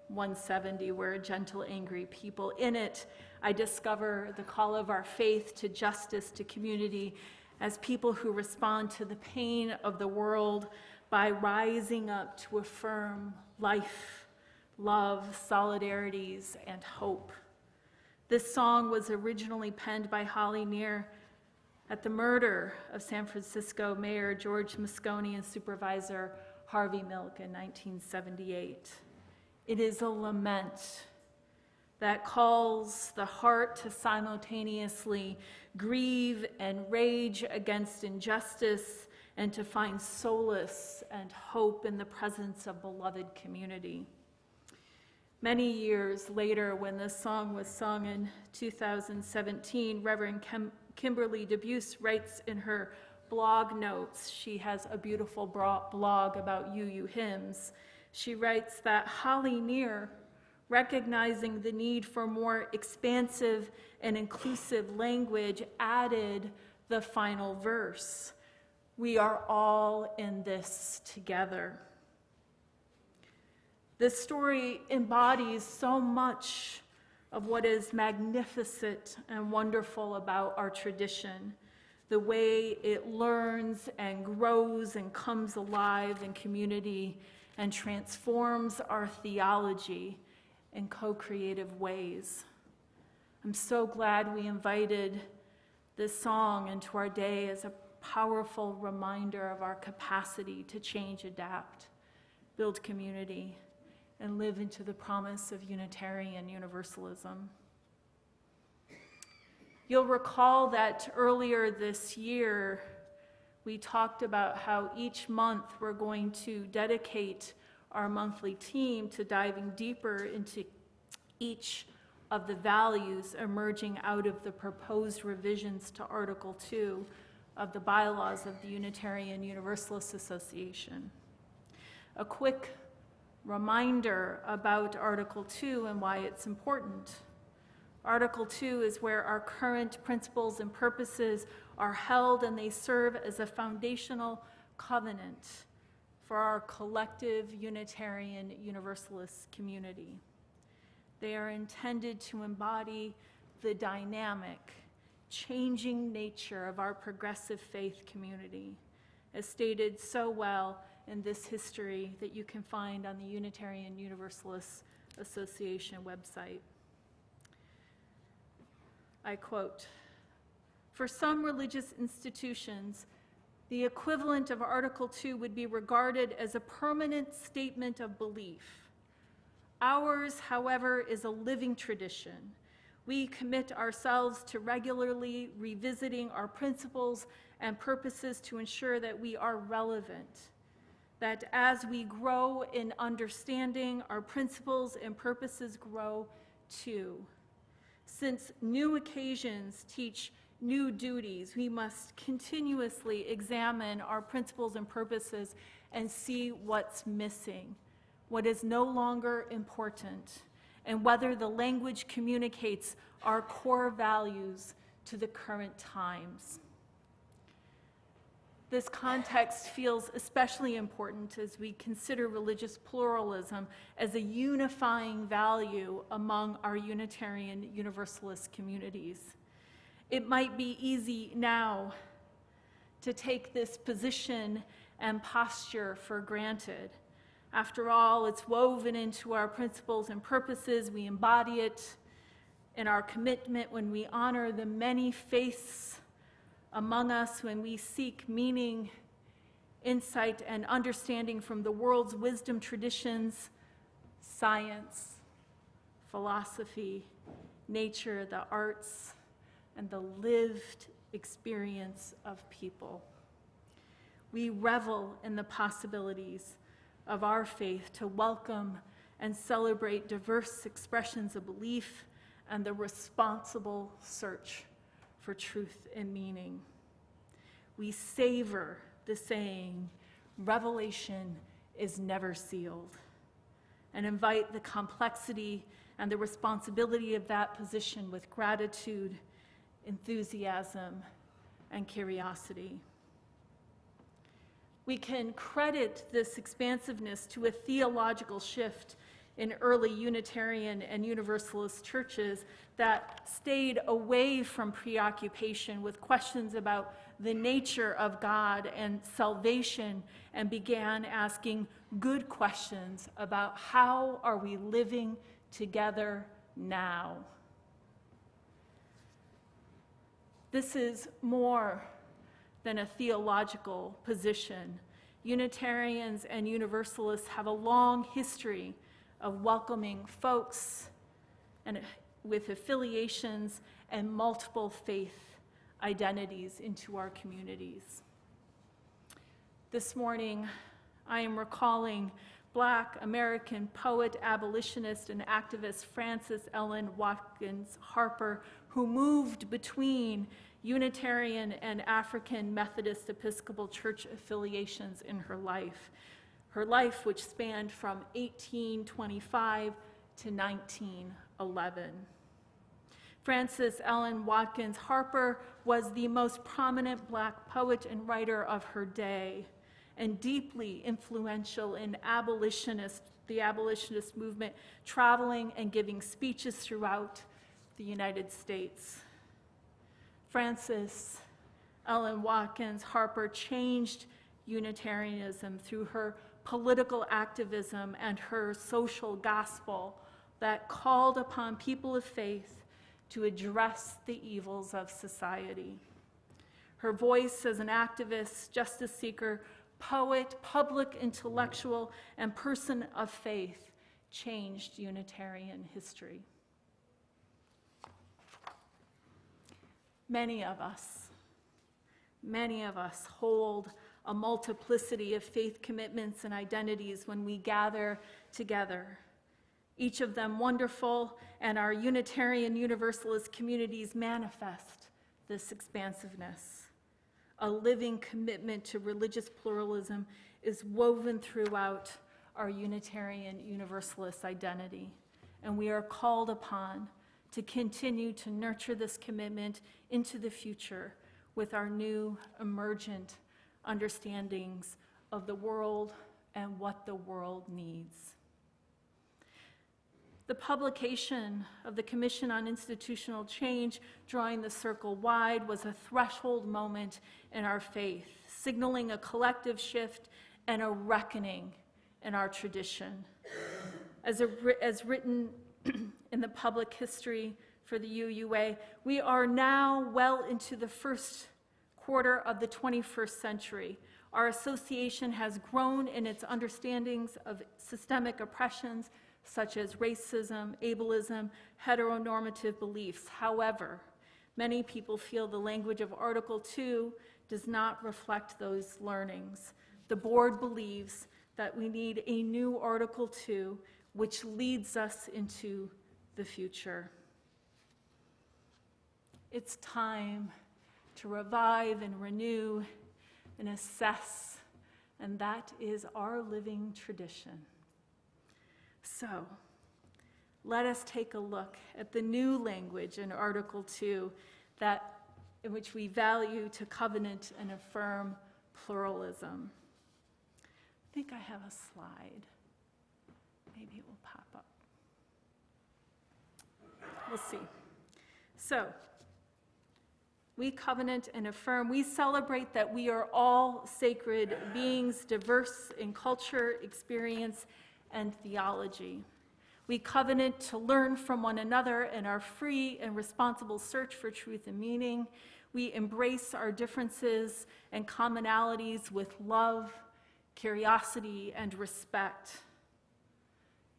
170, We're a Gentle, Angry People. In it, I discover the call of our faith to justice, to community, as people who respond to the pain of the world by rising up to affirm life, love, solidarities, and hope. This song was originally penned by Holly Near at the murder of San Francisco Mayor George Moscone and Supervisor Harvey Milk in 1978. It is a lament that calls the heart to simultaneously grieve and rage against injustice and to find solace and hope in the presence of beloved community. Many years later, when this song was sung in 2017, Reverend Kimberly DeBuse writes in her blog notes, she has a beautiful blog about UU hymns. She writes that Holly Near, recognizing the need for more expansive and inclusive language, added the final verse, "We are all in this together." This story embodies so much of what is magnificent and wonderful about our tradition, the way it learns and grows and comes alive in community and transforms our theology in co-creative ways. I'm so glad we invited this song into our day as a powerful reminder of our capacity to change, adapt, build community, and live into the promise of Unitarian Universalism. You'll recall that earlier this year, we talked about how each month we're going to dedicate our monthly team to diving deeper into each of the values emerging out of the proposed revisions to Article 2 of the bylaws of the Unitarian Universalist Association. A quick reminder about Article 2 and why it's important. Article 2 is where our current principles and purposes are held, and they serve as a foundational covenant for our collective Unitarian Universalist community. They are intended to embody the dynamic, changing nature of our progressive faith community, as stated so well in this history that you can find on the Unitarian Universalist Association website. I quote, "For some religious institutions, the equivalent of Article 2 would be regarded as a permanent statement of belief. Ours, however, is a living tradition. We commit ourselves to regularly revisiting our principles and purposes to ensure that we are relevant, that as we grow in understanding, our principles and purposes grow too. Since new occasions teach new duties, we must continuously examine our principles and purposes and see what's missing, what is no longer important, and whether the language communicates our core values to the current times. This context feels especially important as we consider religious pluralism as a unifying value among our Unitarian Universalist communities. It might be easy now to take this position and posture for granted. After all, it's woven into our principles and purposes. We embody it in our commitment when we honor the many faiths among us, when we seek meaning, insight, and understanding from the world's wisdom traditions, science, philosophy, nature, the arts, and the lived experience of people. We revel in the possibilities of our faith to welcome and celebrate diverse expressions of belief and the responsible search for truth and meaning. We savor the saying, revelation is never sealed, and invite the complexity and the responsibility of that position with gratitude, enthusiasm, and curiosity. We can credit this expansiveness to a theological shift in early Unitarian and Universalist churches that stayed away from preoccupation with questions about the nature of God and salvation and began asking good questions about how are we living together now. This is more than a theological position. Unitarians and Universalists have a long history of welcoming folks and with affiliations and multiple faith identities into our communities. This morning, I am recalling Black American poet, abolitionist, and activist Frances Ellen Watkins Harper, who moved between Unitarian and African Methodist Episcopal Church affiliations in her life which spanned from 1825 to 1911. Frances Ellen Watkins Harper was the most prominent Black poet and writer of her day, and deeply influential in the abolitionist movement, traveling and giving speeches throughout the United States. Frances Ellen Watkins Harper changed Unitarianism through her political activism and her social gospel that called upon people of faith to address the evils of society. Her voice as an activist, justice seeker, poet, public intellectual, and person of faith changed Unitarian history. Many of us hold a multiplicity of faith commitments and identities when we gather together, each of them wonderful, and our Unitarian Universalist communities manifest this expansiveness. A living commitment to religious pluralism is woven throughout our Unitarian Universalist identity, and we are called upon to continue to nurture this commitment into the future with our new emergent understandings of the world and what the world needs. The publication of the Commission on Institutional Change, Drawing the Circle Wide, was a threshold moment in our faith, signaling a collective shift and a reckoning in our tradition. As written in the public history for the UUA, we are now well into the first quarter of the 21st century. Our association has grown in its understandings of systemic oppressions, such as racism, ableism, heteronormative beliefs. However, many people feel the language of Article 2 does not reflect those learnings. The board believes that we need a new Article 2, which leads us into the future. It's time to revive and renew and assess, and that is our living tradition. So, let us take a look at the new language in Article 2 in which we value to covenant and affirm pluralism. I think I have a slide. Maybe it will pop up. We'll see. So, we covenant and affirm, we celebrate that we are all sacred beings, diverse in culture, experience, and theology. We covenant to learn from one another in our free and responsible search for truth and meaning. We embrace our differences and commonalities with love, curiosity, and respect.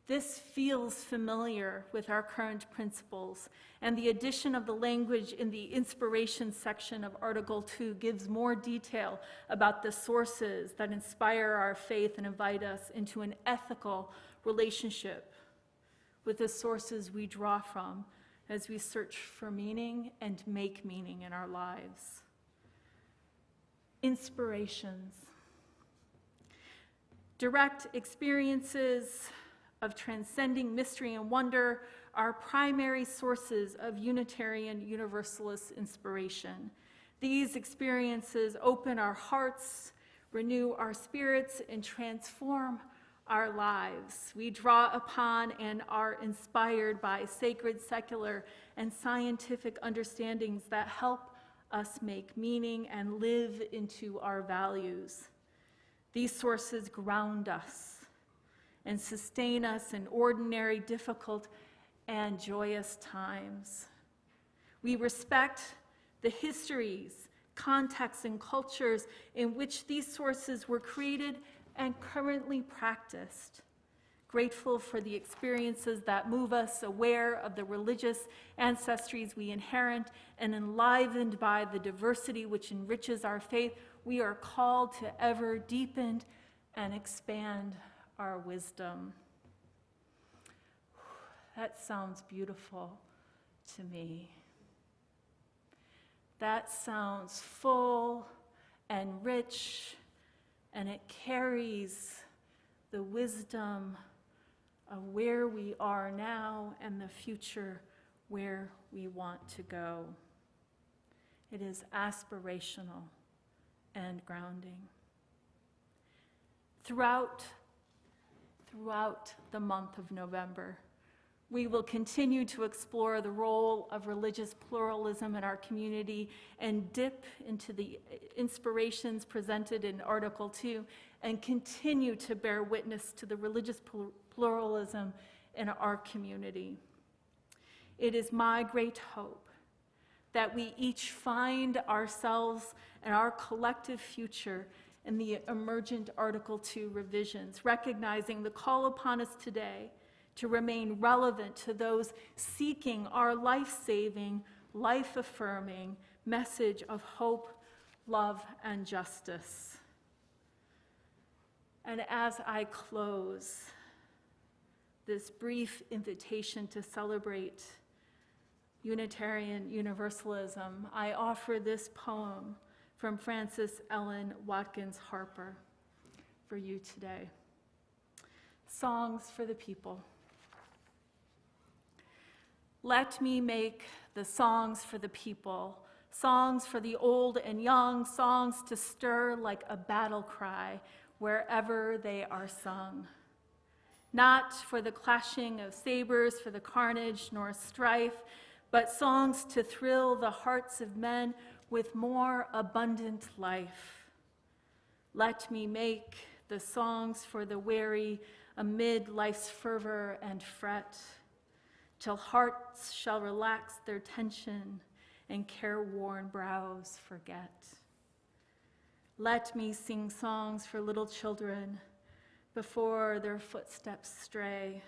This feels familiar with our current principles, and the addition of the language in the inspiration section of Article 2 gives more detail about the sources that inspire our faith and invite us into an ethical relationship with the sources we draw from as we search for meaning and make meaning in our lives. Inspirations. Direct experiences of transcending mystery and wonder are primary sources of Unitarian Universalist inspiration. These experiences open our hearts, renew our spirits, and transform our lives. We draw upon and are inspired by sacred, secular, and scientific understandings that help us make meaning and live into our values. These sources ground us and sustain us in ordinary, difficult, and joyous times. We respect the histories, contexts, and cultures in which these sources were created and currently practiced. Grateful for the experiences that move us, aware of the religious ancestries we inherit, and enlivened by the diversity which enriches our faith, we are called to ever deepen and expand our wisdom. That sounds beautiful to me. That sounds full and rich, and it carries the wisdom of where we are now and the future where we want to go. It is aspirational and grounding. Throughout the month of November, we will continue to explore the role of religious pluralism in our community and dip into the inspirations presented in Article 2 and continue to bear witness to the religious pluralism in our community. It is my great hope that we each find ourselves and our collective future in the emergent Article 2 revisions, recognizing the call upon us today to remain relevant to those seeking our life-saving, life-affirming message of hope, love, and justice. And as I close this brief invitation to celebrate Unitarian Universalism, I offer this poem from Frances Ellen Watkins Harper for you today. Songs for the People. Let me make the songs for the people, songs for the old and young, songs to stir like a battle cry wherever they are sung. Not for the clashing of sabers, for the carnage nor strife, but songs to thrill the hearts of men with more abundant life. Let me make the songs for the weary amid life's fervor and fret, till hearts shall relax their tension and careworn brows forget. Let me sing songs for little children before their footsteps stray,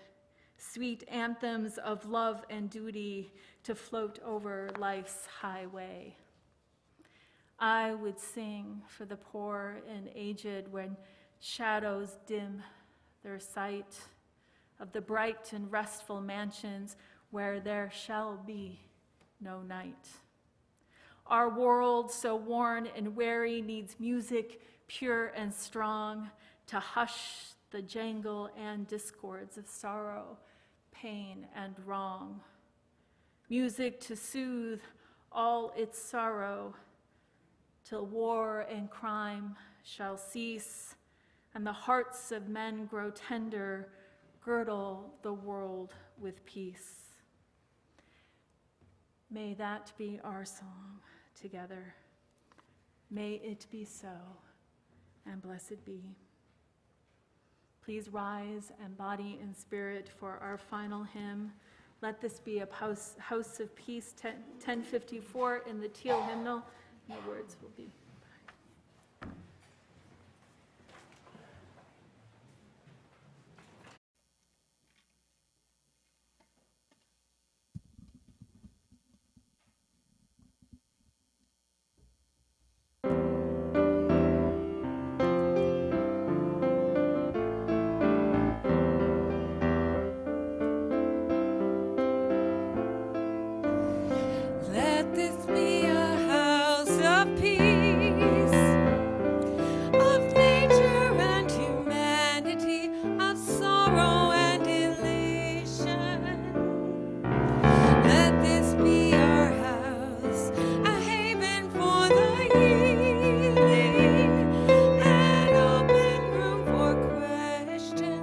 sweet anthems of love and duty to float over life's highway. I would sing for the poor and aged when shadows dim their sight of the bright and restful mansions where there shall be no night. Our world, so worn and weary, needs music pure and strong to hush the jangle and discords of sorrow, pain, and wrong. Music to soothe all its sorrow till war and crime shall cease and the hearts of men grow tender, girdle the world with peace. May that be our song together. May it be so, and blessed be. Please rise and body and spirit for our final hymn. Let this be a house of peace, 1054 in the teal hymnal. And the words will be. Let this be a house of peace, of nature and humanity, of sorrow and elation. Let this be our house, a haven for the healing, an open room for question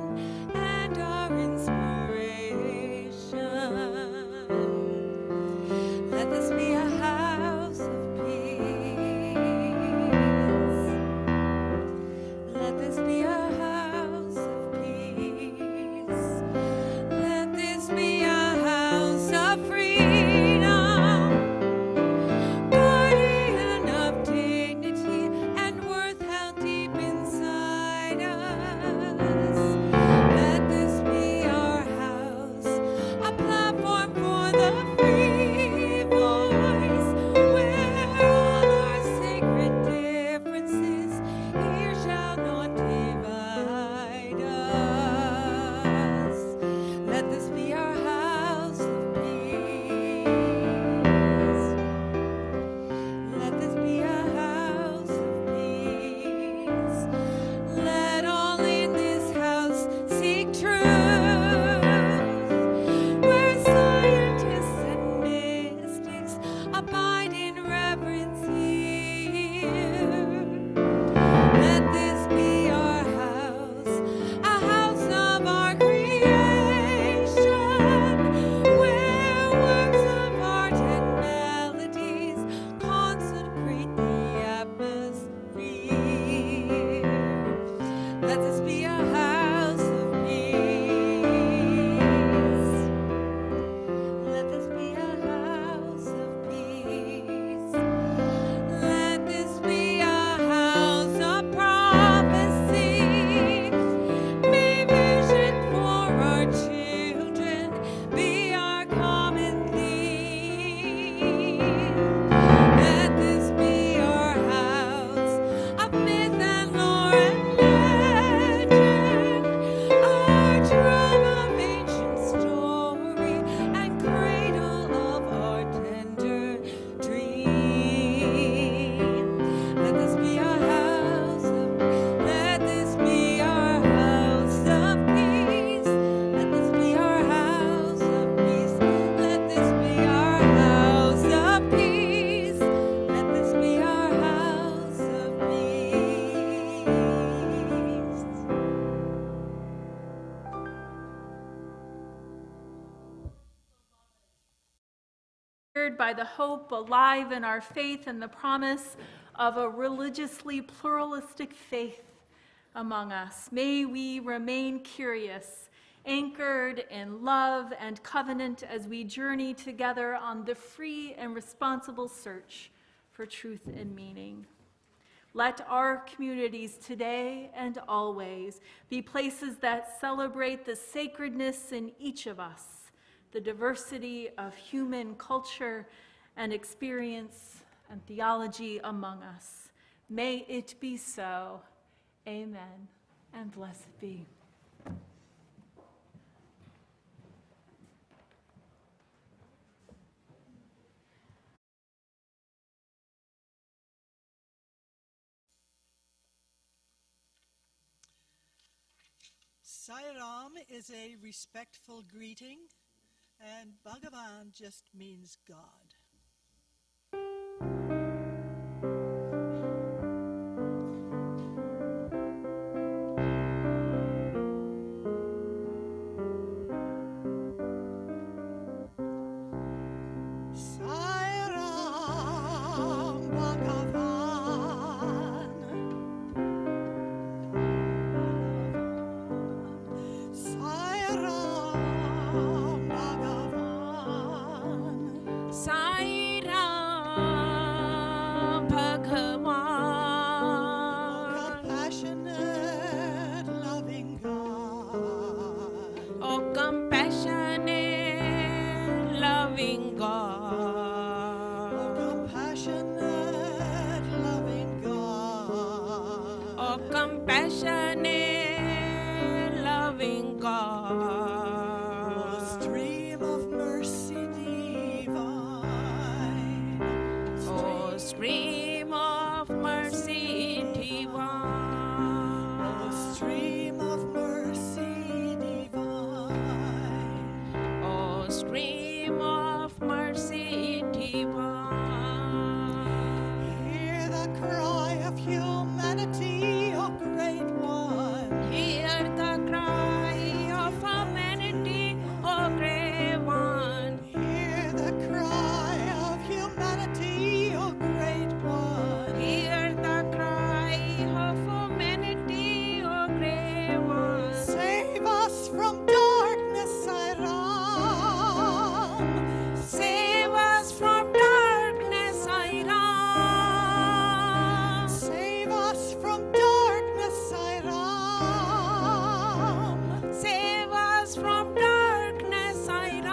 and our inspiration. Let this be a house of peace. Let this be a house of peace. Let this be a house of freedom, guardian of dignity and worth held deep inside us. Let this be our house, a platform for the free voice, where all our sacred differences here shall not divide us. Let this be our house of peace. Let this be a house of peace. Let all in this house seek truth, where scientists and mystics abide in reverence here. Let this be our house, a house of our creation, where works of art and melodies consecrate the atmosphere. Let this be a house of peace. Let this be a house of peace. Let this be a house of prophecy. May vision for our children be our common theme. Let this be our house of myth and lore and legend, our trove of ancient story and cradle of our tender dream. Let this be our house of, let this be our house of peace. Let this be our house of peace. Let this be our house of peace. Let this be our house of peace. By the hope alive in our faith and the promise of a religiously pluralistic faith among us. May we remain curious, anchored in love and covenant as we journey together on the free and responsible search for truth and meaning. Let our communities today and always be places that celebrate the sacredness in each of us, the diversity of human culture and experience and theology among us. May it be so. Amen, and blessed be. Sairam is a respectful greeting, and Bhagavan just means God. Sairam Bhagavan. Sairam Bhagavan. Sai Ram Bhagavan, Compassionate, loving God. oh compassionate, loving God, Compassionate, loving God. oh compassionate, loving God, Oh, stream of mercy divine. oh stream of mercy divine, Oh, stream of mercy divine. oh stream of mercy divine. Hear the cry of humanity, O great one. Hear the cry of humanity, O great one. Hear the cry of humanity, O great one. Hear the cry of humanity, O great one. Save us from darkness, Sairam. Save us from darkness, Sairam. Save us from darkness, Sairam. Save us from darkness, Sairam.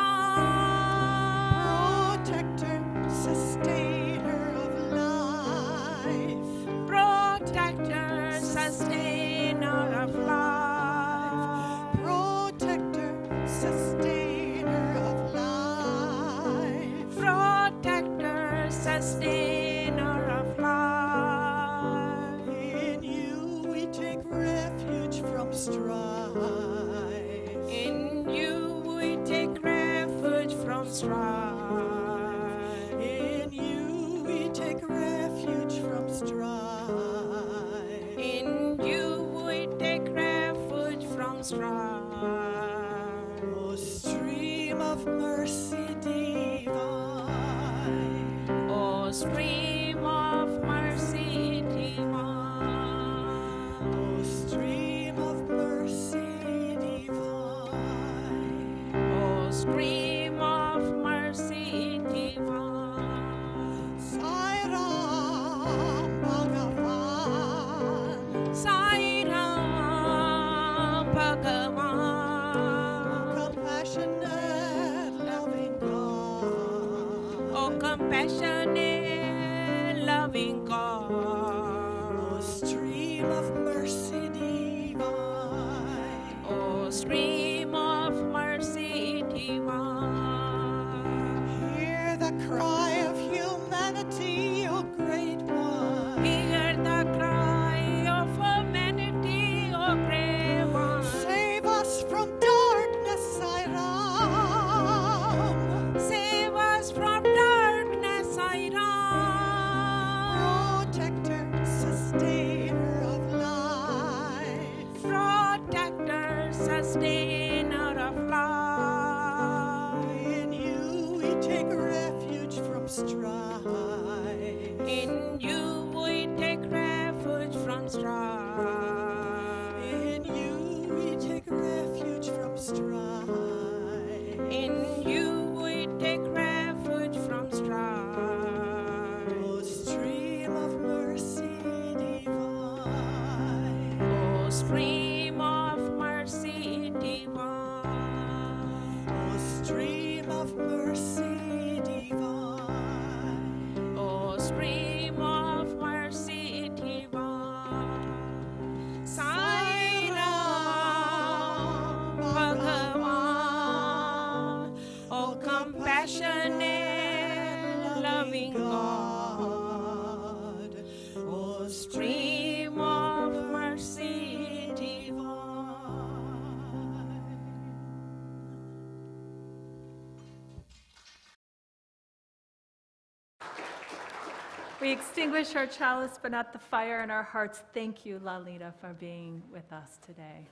Protector, sustainer of life. Protector, sustainer of life. Protector, sustainer of life. Protector, sustainer of life. In you we take refuge from strife. In you we take refuge from strife. In you we take refuge from strife. In you we take refuge from strife. O stream of mercy divine. Oh, stream of mercy divine. O stream of mercy divine. Oh, stream of mercy divine. Sairam Bhagavan. Sai Ram Bhagavan, Compassionate, loving God. oh compassionate, stream of mercy divine. O stream of mercy divine. O stream of mercy divine. Sai Rama Bhagavan, O compassionate, loving God, O stream of mercy divine. We extinguish our chalice, but not the fire in our hearts. Thank you, Lalita, for being with us today.